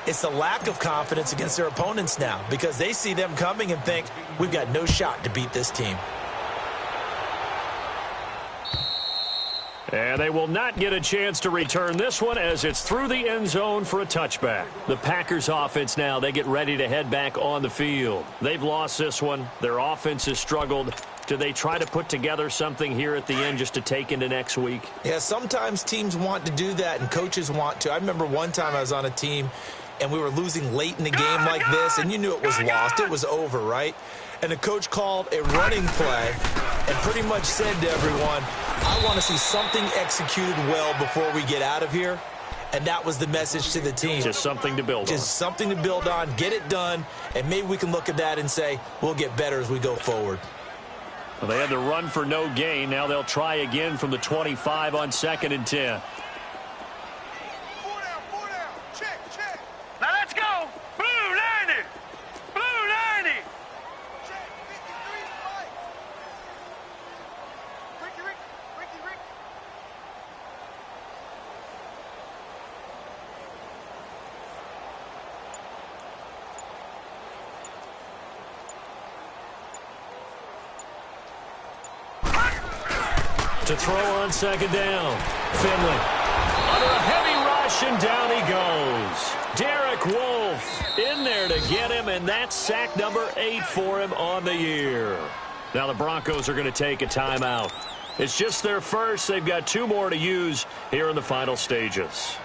It's the lack of confidence against their opponents now because they see them coming and think, we've got no shot to beat this team. And they will not get a chance to return this one as it's through the end zone for a touchback. The Packers offense now, they get ready to head back on the field. They've lost this one. Their offense has struggled. Do they try to put together something here at the end just to take into next week? Yeah, sometimes teams want to do that and coaches want to. I remember one time I was on a team and we were losing late in the game like this, and you knew it was lost. It was over, right? And the coach called a running play and pretty much said to everyone, I want to see something executed well before we get out of here. And that was the message to the team. Just something to build on. Just something to build on, get it done, and maybe we can look at that and say, we'll get better as we go forward. Well, they had to run for no gain. Now they'll try again from the 25 on 2nd and 10. Now let's go. Blue 90. Blue 90. Check. 53's right. Ricky. To throw on 2nd down. Finley under a heavy rush, and down he goes. Derek Wolfe in there to get him, and that's sack number 8 for him on the year. Now the Broncos are going to take a timeout. It's just their first. They've got 2 more to use here in the final stages.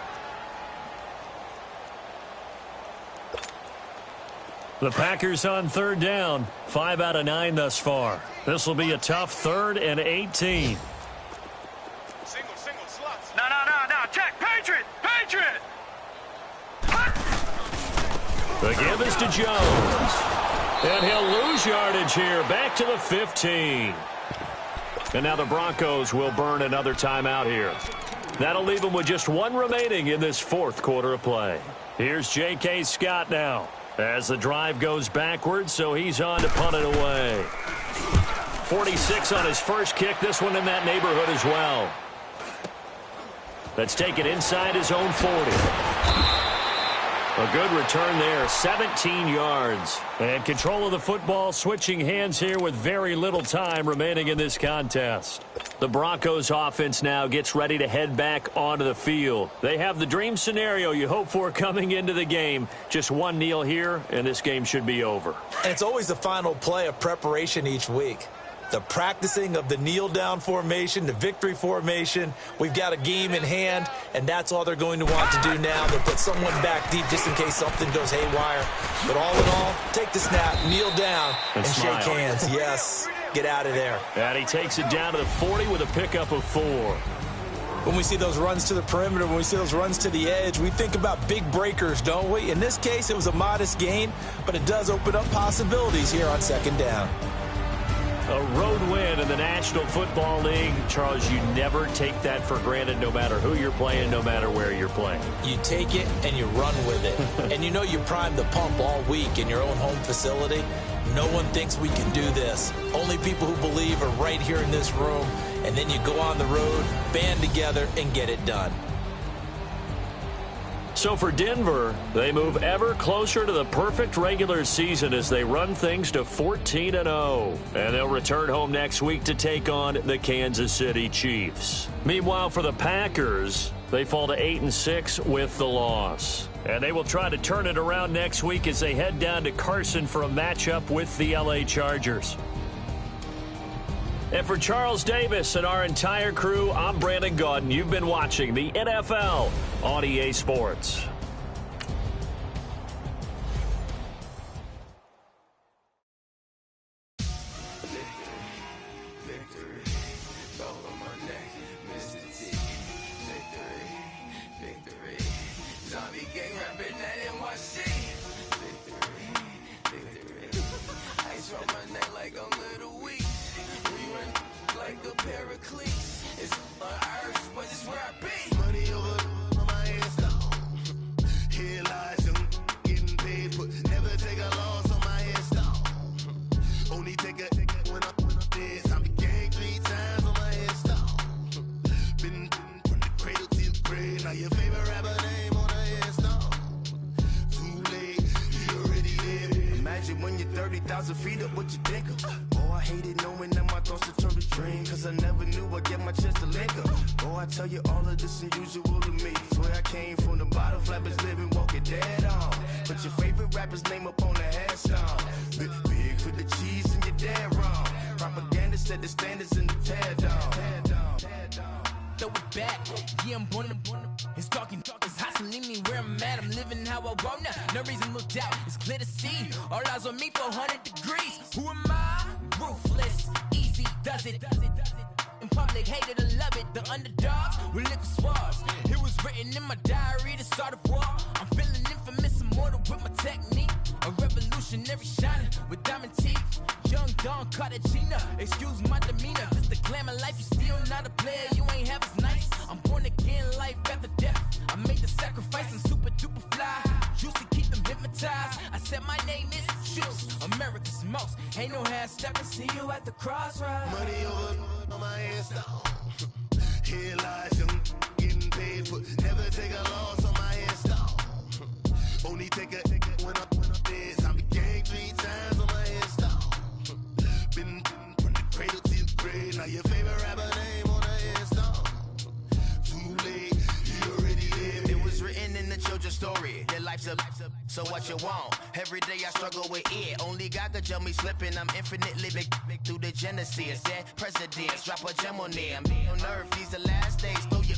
The Packers on 3rd down. 5 out of 9 thus far. This will be a tough 3rd and 18. Single slots. No. Check. Patriot. The give is to Jones. And he'll lose yardage here. Back to the 15. And now the Broncos will burn another timeout here. That'll leave them with just 1 remaining in this 4th quarter of play. Here's J.K. Scott now as the drive goes backwards, so he's on to punt it away. 46 on his first kick. This one in that neighborhood as well. Let's take it inside his own 40. A good return there, 17 yards. And control of the football switching hands here with very little time remaining in this contest. The Broncos offense now gets ready to head back onto the field. They have the dream scenario you hope for coming into the game. Just 1 kneel here, and this game should be over. And it's always the final play of preparation each week. The practicing of the kneel-down formation, the victory formation. We've got a game in hand, and that's all they're going to want to do now. They'll put someone back deep just in case something goes haywire. But all in all, take the snap, kneel down, and shake hands. Yes, get out of there. And he takes it down to the 40 with a pickup of 4. When we see those runs to the perimeter, when we see those runs to the edge, we think about big breakers, don't we? In this case, it was a modest gain, but it does open up possibilities here on 2nd down. A road win in the National Football League. Charles, you never take that for granted no matter who you're playing, no matter where you're playing. You take it and you run with it. And you know you primed the pump all week in your own home facility. No one thinks we can do this. Only people who believe are right here in this room. And then you go on the road, band together, and get it done. So for Denver, they move ever closer to the perfect regular season as they run things to 14-0. And they'll return home next week to take on the Kansas City Chiefs. Meanwhile, for the Packers, they fall to 8-6 with the loss. And they will try to turn it around next week as they head down to Carson for a matchup with the LA Chargers. And for Charles Davis and our entire crew, I'm Brandon Gaudin. You've been watching the NFL on EA Sports. Feet up, what you think of? Oh, I hated knowing that my thoughts would turn to dream, cause I never knew I'd get my chance to link up. Oh, I tell you all of this unusual to me. Swear I came from the bottom, flappers living, walking dead on. Put your favorite rapper's name up on the headstone. Big for the cheese and you're dead wrong. Propaganda set the standards in the tear down. Throw it back, yeah, I'm born to it's talking, it's hustling me where I'm at. I'm living how I want now. No reason to look doubt, it's clear to see. All eyes on me for 100 degrees. Who am I? Ruthless, easy, does it. In public, hated or love it. The underdogs with liquor swabs. It was written in my diary to start a war. I'm feeling infamous, immortal with my technique. A revolutionary shining with diamond teeth. Young Don Cartagena, excuse my demeanor. Just the glamour life, you still not a player. You ain't half as nice. I'm born again, life after death. I made the sacrifice and super duper fly. Used to keep them hypnotized. I said my name is Juice, America's most. Ain't no half stepping. See you at the crossroads. Money over on my headstone. Here lies young, getting paid, but never take a loss on my headstone. Only take a when I'm dead. I became 3 times on my headstone. Been from the cradle to the grave. Now your favorite rapper name on the headstone. Too late, you already lived. It was written in the children's story. Your life's a so what you want? Every day I struggle with it. Only God could jump me slipping. I'm infinitely big through the genesis. Dead presidents, drop a gem on them. On earth, these the last days. Throw your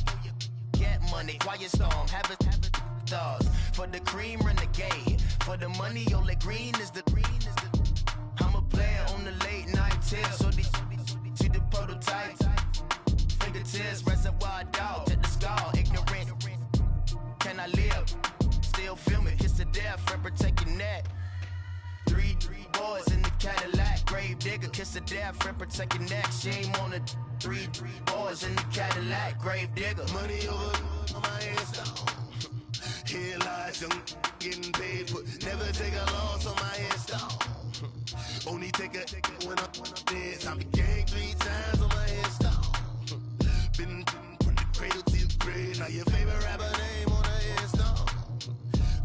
get money, quiet storm. Have it stars. For the cream, renegade. For the money, only green is the green is the. I'm a player on the late night tip. So these see the prototype. Fingertips, reservoir dog. Check the skull, ignorant. Can I live? Still film it, kiss to death, friend protect your neck. 3 boys in the Cadillac, grave digger, kiss to death, friend protect your neck. Shame on the 3 boys in the Cadillac, grave digger. Money over on my headstone. Here lies young, getting paid, but never take a loss on my headstone. Only take a when I'm dead. I became 3 times on my headstone. Been from the cradle to the grave. Now your favorite rapper name on the headstone.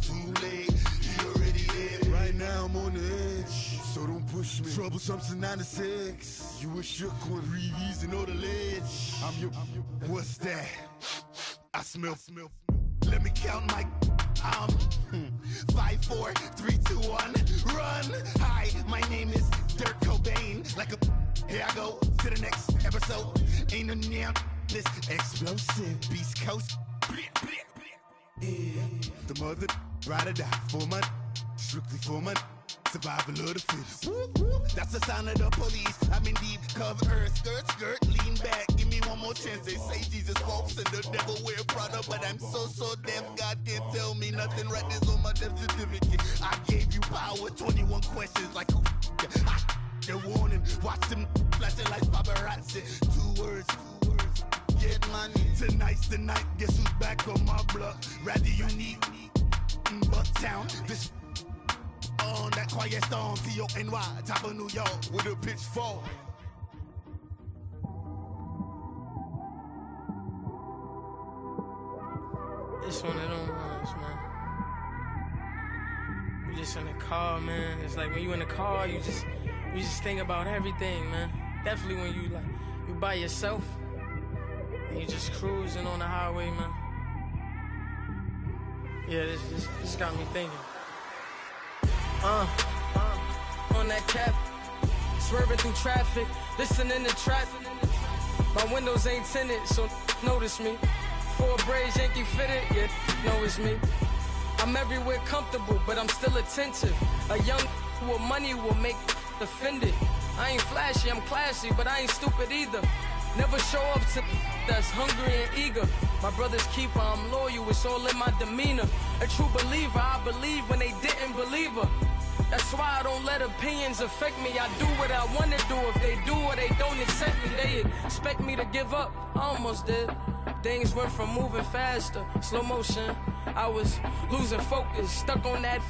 Too late, you already lived. Right now I'm on the edge, so don't push me. Troublesome since 96. You a shook one, Reeves and all the ledge. I'm your. What's that? I smell. Let me count my. 5, 4, 3, 2, 1, run. Hi, my name is Dirk Cobain. Like a. Here I go to the next episode. Ain't no damn this explosive Beast Coast. Yeah. The mother ride or die for my strictly for my survival of the fittest. That's the sound of the police. I'm in deep cover earth, skirt, lean back. Give me one more chance. They say Jesus walks and the devil wear Prada, but I'm so deaf. God can't tell me nothing. Right there's on my death certificate. I gave you power. 21 questions like who? They're warning. Watch them flashing like paparazzi. 2 words. Get money. Tonight's the night. Guess who's back on my block? Rather unique. Bucktown. This on that quiet storm. T-O-N-Y. Top of New York with a pitchfork. It's one of them ones, man. just in the car, man. It's like when you in the car, you just think about everything, man. Definitely when you by yourself and you just cruising on the highway, man. Yeah, this got me thinking. On that cap, swerving through traffic, listening to trap. My windows ain't tinted, so notice me. 4 braids, Yankee fitted, yeah, know it's me. I'm everywhere comfortable, but I'm still attentive. A young with money will make offended. I ain't flashy, I'm classy, but I ain't stupid either. Never show up to that's hungry and eager. My brother's keeper, I'm loyal, it's all in my demeanor. A true believer, I believe when they didn't believe her. That's why I don't let opinions affect me. I do what I want to do. If they do or they don't accept me, they expect me to give up. I almost did. Things went from moving faster, slow motion. I was losing focus, stuck on that.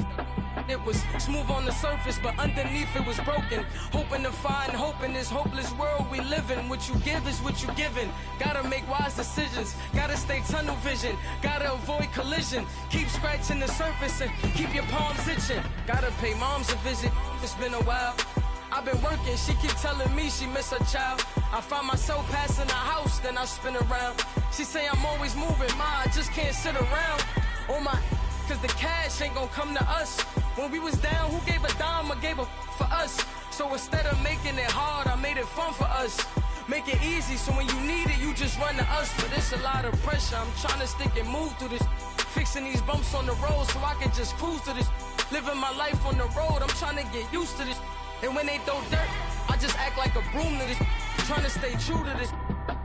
It was smooth on the surface, but underneath it was broken. Hoping to find hope in this hopeless world we live in. What you give is what you given. Gotta make wise decisions. Gotta stay tunnel vision. Gotta avoid collision. Keep scratching the surface and keep your palms itching. Gotta pay moms a visit. It's been a while. I've been working, she keep telling me she miss her child. I find myself passing the house, then I spin around. She say I'm always moving, ma, I just can't sit around. Oh my, cause the cash ain't gon' come to us. When we was down, who gave a dime or gave a for us? So instead of making it hard, I made it fun for us. Make it easy, so when you need it, you just run to us. But it's a lot of pressure, I'm trying to stick and move through this. Fixing these bumps on the road so I can just cruise to this. Living my life on the road, I'm trying to get used to this. And when they throw dirt, I just act like a broom to this. Trying to stay true to this.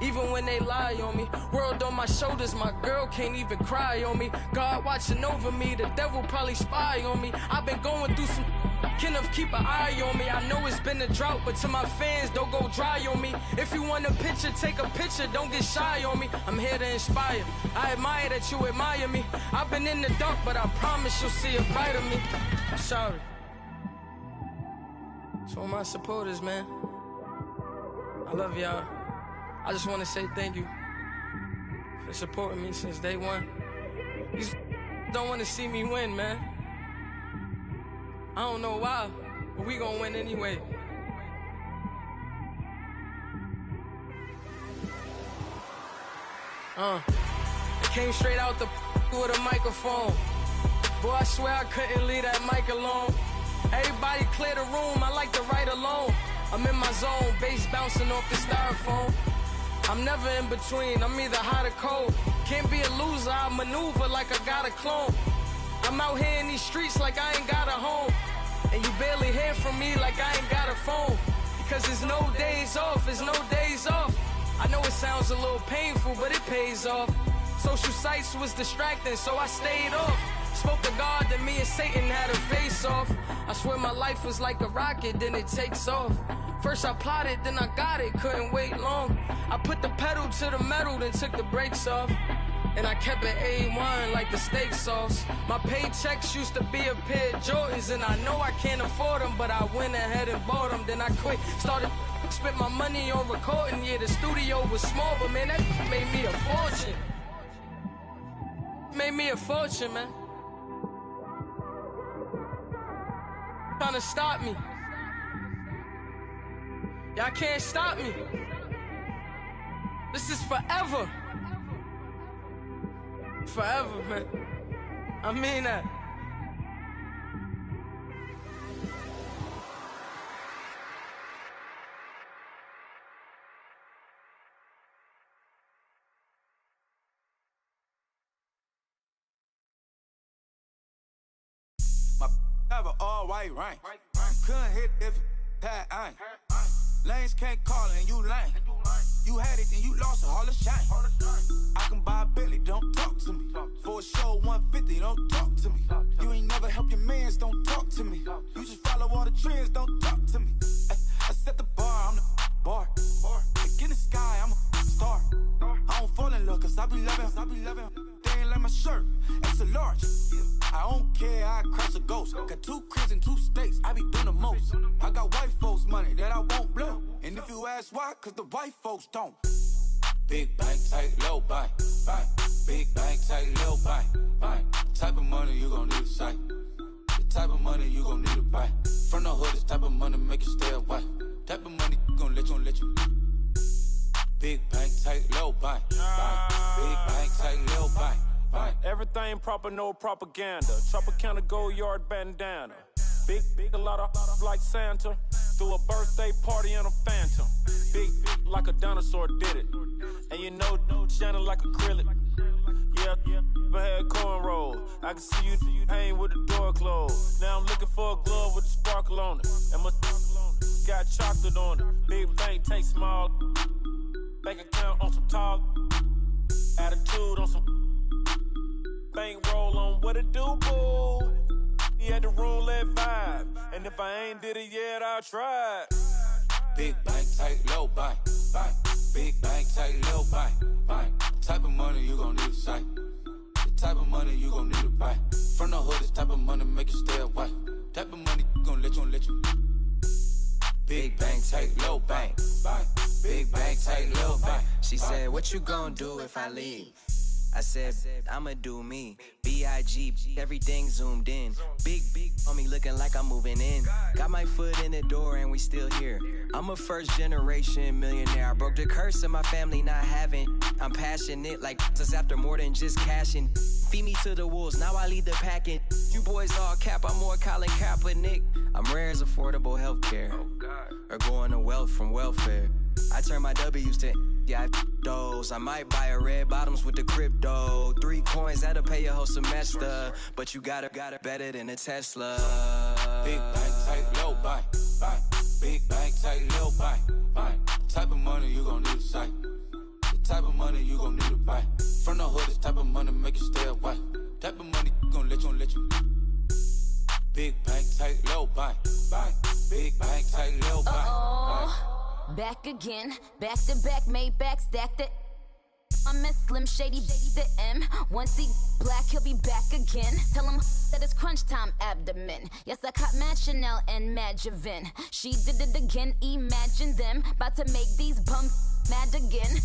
Even when they lie on me. World on my shoulders, my girl can't even cry on me. God watching over me, the devil probably spy on me. I've been going through some. Kenneth, keep an eye on me. I know it's been a drought, but to my fans, don't go dry on me. If you want a picture, take a picture, don't get shy on me. I'm here to inspire. I admire that you admire me. I've been in the dark, but I promise you'll see a bright of me. I'm sorry. To all my supporters, man, I love y'all. I just want to say thank you for supporting me since day one. These don't want to see me win, man. I don't know why, but we gonna win anyway. I came straight out the with a microphone. Boy, I swear I couldn't leave that mic alone. Everybody clear the room, I like to write alone. I'm in my zone, bass bouncing off the styrofoam. I'm never in between, I'm either hot or cold. Can't be a loser, I maneuver like I got a clone. I'm out here in these streets like I ain't got a home. And you barely hear from me like I ain't got a phone. Because there's no days off, there's no days off. I know it sounds a little painful, but it pays off. Social sites was distracting, so I stayed off. Spoke to God that me and Satan had a face off. I swear my life was like a rocket, then it takes off. First I plotted, then I got it, couldn't wait long. I put the pedal to the metal, then took the brakes off. And I kept it A1 like the steak sauce. My paychecks used to be a pair of Jordans, and I know I can't afford them, but I went ahead and bought them. Then I quit, started spent my money on recording. Yeah, the studio was small, but man, that made me a fortune. Made me a fortune, man. Trying to stop me. Y'all can't stop me. This is forever. Forever, man. I mean that. My have an all-white rank. Couldn't hit if it had ain't. Lanes can't call it and you lame. You had it and you lost it, all the shame. I can buy a Billy, don't talk to me. For a show 150, don't talk to me. You ain't never helped your mans, don't talk to me. You just follow all the trends, don't talk to me. I set the bar, I'm the bar. Like in the sky, I'm a star. I don't fall in love, cause I be loving. They ain't like my shirt, it's a large. I don't care, I crush a ghost. Got 2 cribs and 2 states, I be doing the most. I got white folks money that I won't blow. And if you ask why, cause the white folks don't. Big bank, tight, low bank, bank. Big bank, tight, low bank, bank. The type of money you gon' need to sight. The type of money you gon' need to buy. From the hood, this type of money make you stay away. Type of money gon' let you. Big bank, tight, low bank. Big bank, tight, low bank. Everything proper, no propaganda. Tropicana gold yard bandana. Big, a lot of like Santa. Threw a birthday party in a phantom. Big like a dinosaur did it. And you know, shining like acrylic. Yeah, I had cornrows. I can see you hang with the door closed. Now I'm looking for a glove with a sparkle on it. And my got chocolate on it. Big bank, take small. Bank account on some talk. Attitude on some. Bank roll on what it do, boo. He had the roulette vibe. And if I ain't did it yet, I'll try. Big bank, tight, low bank. Big bank, tight, low bank. Type of money you gon' need to sight. The type of money you gon' need to buy. From the hood, this type of money make you stay away. Type of money gon' let you. Big bank, tight, low bank. Big bank, tight, low bank. She said, what you gon' do if I leave? I said, I'ma do me. B.I.G. Everything zoomed in. Big on me looking like I'm moving in. Got my foot in the door and we still here. I'm a first generation millionaire. I broke the curse of my family not having. I'm passionate like us after more than just cashing. Feed me to the wolves, now I lead the packing. You boys all cap, I'm more Colin Kaepernick. I'm rare as affordable healthcare. Or going to wealth from welfare. I turn my W's to those. I might buy a red bottoms with the crypto. 3 coins, that'll pay your whole semester. But you got it better than a Tesla. Big bank, tight, low bank. Big bank, tight, low bank. Type of money you gon' need to sight. The type of money you gon' need to buy. From the hood, this type of money make you stay away. Type of money gon' let you. Big bank, tight, low bank. Big bank, tight, low bank. Back again, back to back, made back, stacked it. I'm a Slim Shady, the M. Once he black, he'll be back again. Tell him that it's crunch time abdomen. Yes, I caught Mad Chanel and Mad Javin. She did it again, imagine them. About to make these bums mad again.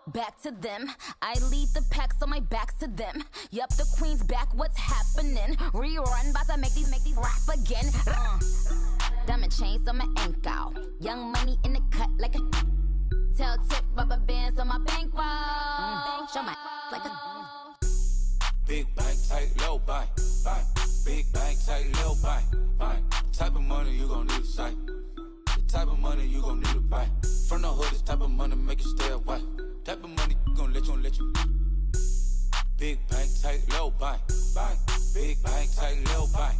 Back to them. I lead the pack, so my back's to them. Yup, the queen's back, what's happening? Rerun, about to make these rap again. Diamond chains on my ankle. Young money in the cut like a tail tip, rubber bands on my bankroll. Show my like a big bank, tight, low bank. Big bank, tight, low bank. Type of money you gon' need to sight. The type of money you gon' need to buy. From the hood, this type of money make you stay away. Type of money gon' let you. Big bank, tight, low bank. Big bank, tight, low bank.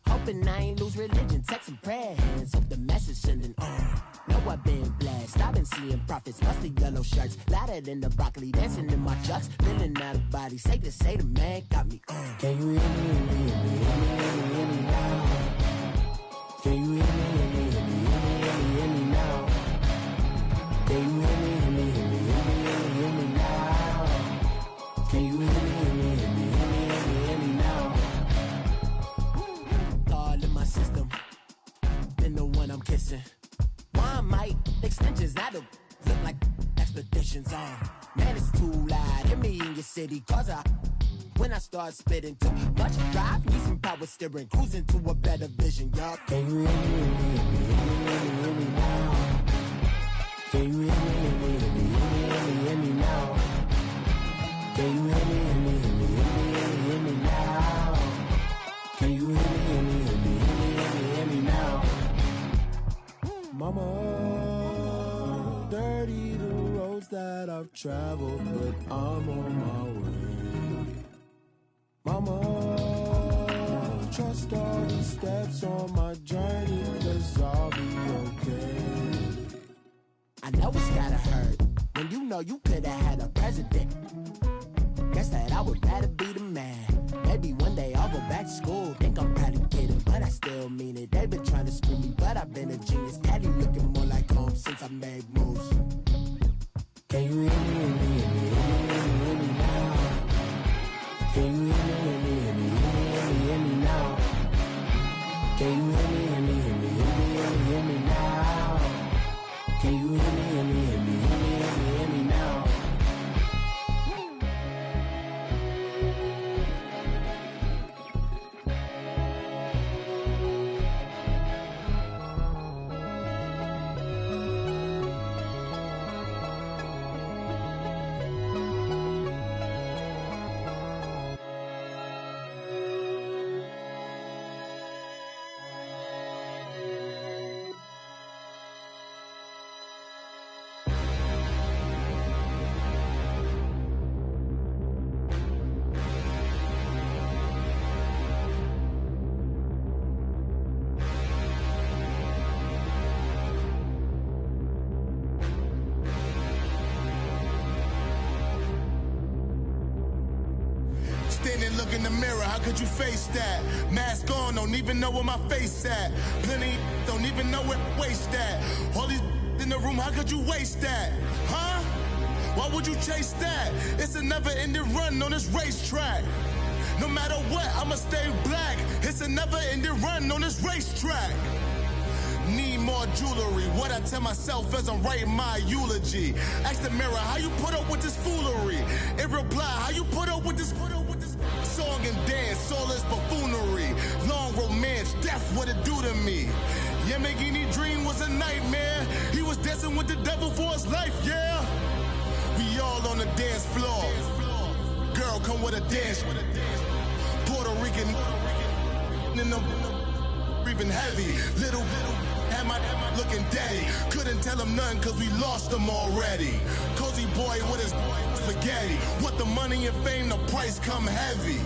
Hoping I ain't lose religion, text some prayer hands, hope the message sending on. Know I've been blessed, I've been seeing prophets, mustard yellow shirts, louder than the broccoli, dancing in my chucks, feeling out of body, safe to say the man got me on. Can you hear me, hear me now? Can you hear me, hear me now? Can you hear me, hear me now? Can you hear me, hear me now? All in my system, been the one I'm kissing. One might extensions that'll look like expeditions on. Man, it's too loud. Hear me in your city, cause when I start spitting too much drive, need some power steering, cruising to a better vision, y'all. Can you hear me now? Can you hear me now? Can you hear me now? Can you hear me now? Mama, dirty the roads that I've traveled, but I'm on my way. Mama, trust all the steps on my journey, 'cause I'll be okay. I know it's gotta hurt when you know you could've had a president. Guess that I would rather be the man. Maybe one day I'll go back to school. Think I'm probably kidding, but I still mean it. They've been trying to school me, but I've been a genius. Caddy looking more like home since I made moves. Can you hear me, hear me, hear me, hear me now? Can you hear me, hear me, hear me, hear me now? Can you hear me, hear me, hear me, hear me now? Can you hear me, hear me, hear me, hear me now? Standing, look in the mirror, how could you face that? Mask on, don't even know where my face at. Plenty, don't even know where waist at. All these in the room, how could you waste that? Huh? Why would you chase that? It's a never-ending run on this racetrack. No matter what, I'ma stay black. It's a never-ending run on this racetrack. Need more jewelry. What I tell myself as I'm writing my eulogy. Ask the mirror, how you put up with this foolery? It reply, how you put up with this song and dance, soulless buffoonery. Long romance, death, what it do to me? Yamagini dream was a nightmare. He was dancing with the devil for his life, yeah. We all on the dance floor. Girl, come with a dance. Puerto Rican in the breathing heavy. Little had my looking daddy. Couldn't tell him nothing cause we lost him already. Cozy boy with his spaghetti. What the money and fame, the price come heavy.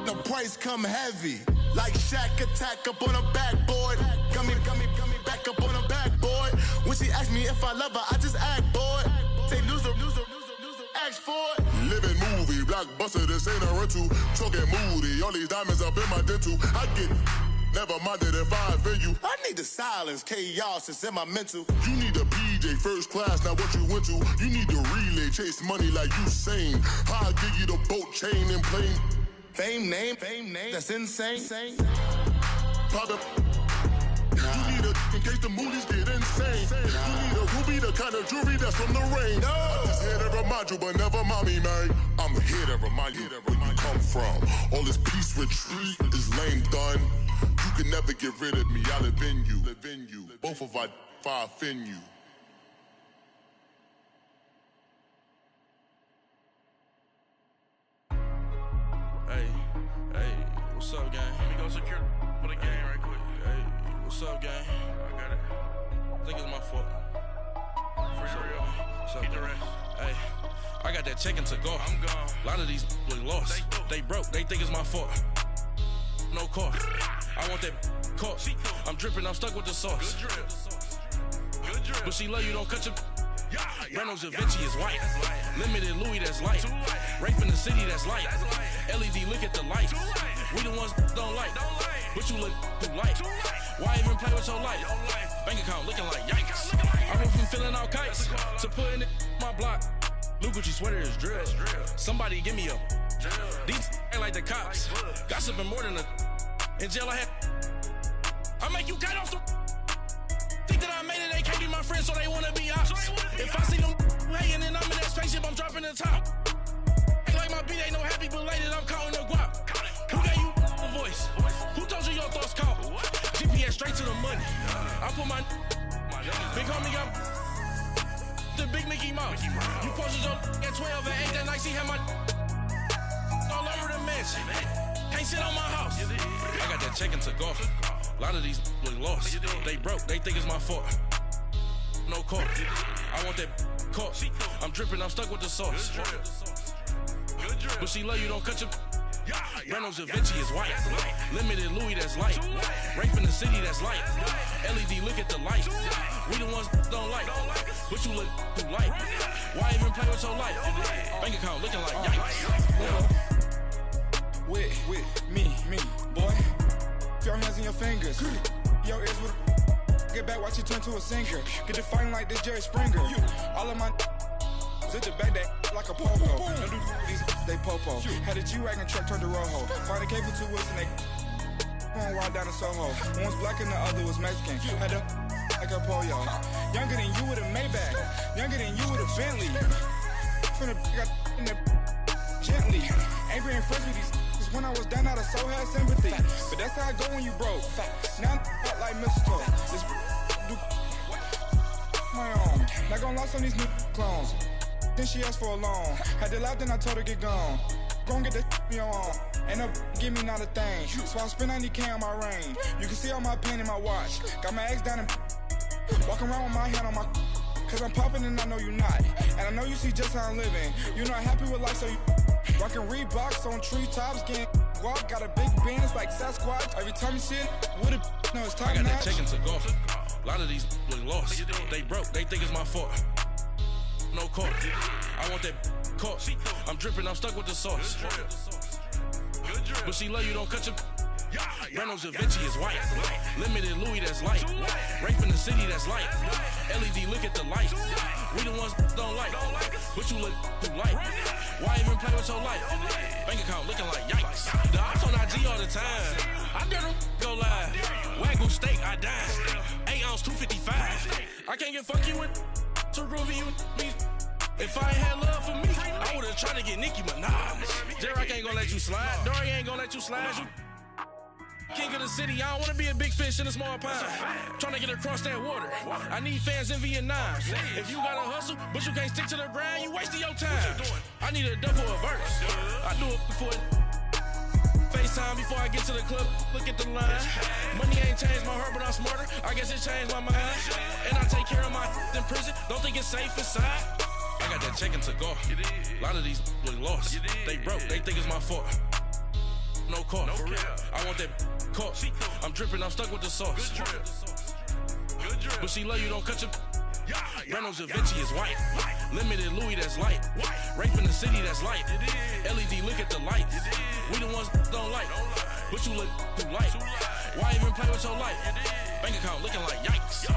The price come heavy. Like Shaq attack up on a backboard. Got me back up on a backboard. When she asked me if I love her, I just act bored. Say loser, ask for it. Living movie, blockbuster, this ain't a rental. Talking moody, all these diamonds up in my dental. I get never minded if I offend you. I need the silence, chaos is in my mental. You need a PJ first class, not what you went to. You need to relay, chase money like you sane. How I give you the boat chain and plane. Fame name, that's insane. Product. You need a in case the movies get insane. You need a ruby, the kind of jewelry that's from the rain. No. I'm just here to remind you, but never mommy, man. I'm here to remind you where you come from. All this peace retreat is lame done. You can never get rid of me. I live in you. Both of our fire offend you. Hey, what's up, gang? Let me go secure for the game right quick. Hey, what's up, gang? I got it. I think it's my fault. For real. What's up, get the rest. Hey, I got that check-in to go. I'm gone. A lot of these look lost. They broke. They think it's my fault. No car. I want that car. I'm dripping. I'm stuck with the sauce. Good drip. But she love you. Don't cut your. Reynolds Da Vinci is white. Limited Louis, that's light. Rape in the city, that's light. LED, look at the lights. We the ones don't like. But you look too light. Why even play with your life? Bank account looking like yikes. I went from filling out kites to putting it in my block. Blue Gucci sweater is drill. Somebody give me a. These ain't like the cops. Gossiping more than a. In jail I had. I make you cut off the. Think that I made it, they can't be my friends, so they wanna be ops. If I see them hating and I'm in that spaceship, I'm dropping the top. Ain't like my beat ain't no happy, but later I'm counting the guap. Who gave you the voice? Who told you your thoughts count? GPS straight to the money. I put my big homie got the big Mickey Mouse. You posted your at 12 and 8 that night, she had my all over the mansion. Can't sit on my house. I got that check-in to golf. A lot of these look lost. They broke, they think it's my fault. No car. I want that car. I'm dripping, I'm stuck with the sauce. But she love you, don't cut your. Reynolds Da Vinci is white. Limited Louis, that's light. Rape in the city, that's light. LED, look at the light. We the ones don't like. But you look too light. Why even play with your life? Bank account looking like yikes. With me, boy. Your hands and your fingers. Your ears with get back, watch you turn to a singer. Get to fighting like this Jerry Springer. All of my zit the back that like a popo. No do these they popo. Had a G-Wagon truck turned to Rojo. Find a cable 2 wheels and they going wild down in Soho. One was black and the other was Mexican. Had a like a pollo. Younger than you with a Maybach. Younger than you with a Bentley. From the got in the gently. Ain't being friends with these. When I was down, I so had sympathy. But that's how I go when you broke. Now I'm like mistletoe. This do my own. Not gonna lie on these new clones. Then she asked for a loan. Had to laugh, then I told her get gone. Gon' get that me on. Ain't no give me not a thing. So I spend 90K on my range. You can see all my pain in my watch. Got my ex down and walking around with my hand on my. Cause I'm popping and I know you not. And I know you see just how I'm living. You're not happy with life, so you rockin' Reeboks on treetops, getting guap. Got a big band, it's like Sasquatch. Every time you see it, with it, no, it's top I got notch. that chicken to go. A lot of these look lost. They broke, they think it's my fault. No court. I want that caught. I'm dripping, I'm stuck with the sauce. But she love you, don't cut your. Reynolds Da Vinci is white. Limited Louis, that's light. Rape in the city, that's light. LED, look at the light. We the ones don't like. But you look too light. Why even play with your life? Bank account looking like yikes. The ops on IG all the time. I dare them go live. Wagyu steak, I died. 8 ounce, 255. I can't get funky with too groovy you me. If I ain't had love for me, I would've tried to get Nicki Minaj. Derek ain't gonna let you slide. Dory ain't gonna let you slide. You king of the city, I don't wanna be a big fish in a small pond. Trying to get across that water. I need fans in Vietnam. If you gotta hustle, but you can't stick to the grind, you wasting your time. I need a double a verse. I do it before FaceTime before I get to the club. Look at the line. Money ain't changed my heart, but I'm smarter. I guess it changed my mind. And I take care of my in prison. Don't think it's safe inside. I got that chicken to go. A lot of these look lost. They broke, they think it's my fault. No court, for real. I want that caught. I'm dripping, I'm stuck with the sauce. But she love you, don't cut your. Reynolds Da Vinci is white. Limited Louis, that's light. Rape in the city, that's light. LED, look at the light. We the ones don't like. But you look too light. Why even play with your life? Bank account looking like yikes.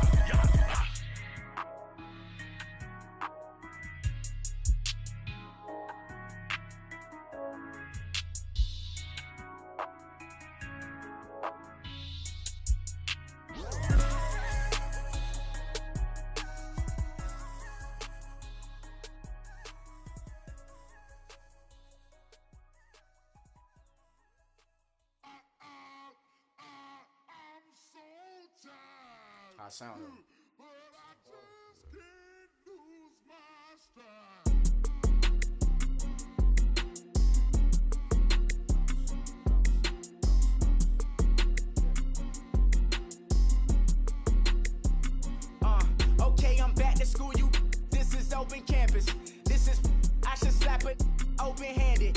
I sound it. Okay, I'm back to school, you. This is open campus. This is, I should slap it open-handed.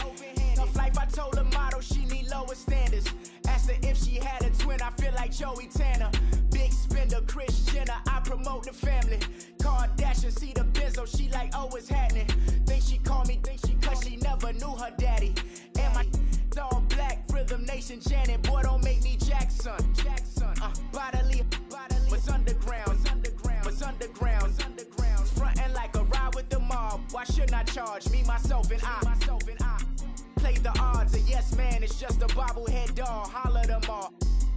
Tough life, I told her motto, she need lower standards. Asked her if she had a twin, I feel like Joey Tanner. Big spender, Kris Jenner, I promote the family. Kardashian, see the benzo, she like, oh, it's happening. Think she call me, cause she never knew her daddy. And my all black, Rhythm Nation, Janet, boy, don't make me Jackson. Bodily, what's underground, what's underground. Frontin' like a ride with the mob, why shouldn't I charge me, myself, and I? Play the odds, a yes man, it's just a bobblehead doll, holler them all.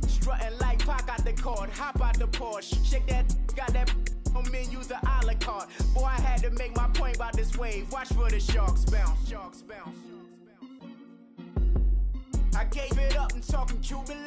Strutting like Pac out the court, hop out the Porsche, shake that, got that on menu, the a la carte. Boy, I had to make my point about this wave, watch for the sharks bounce. I gave it up and talking Cuban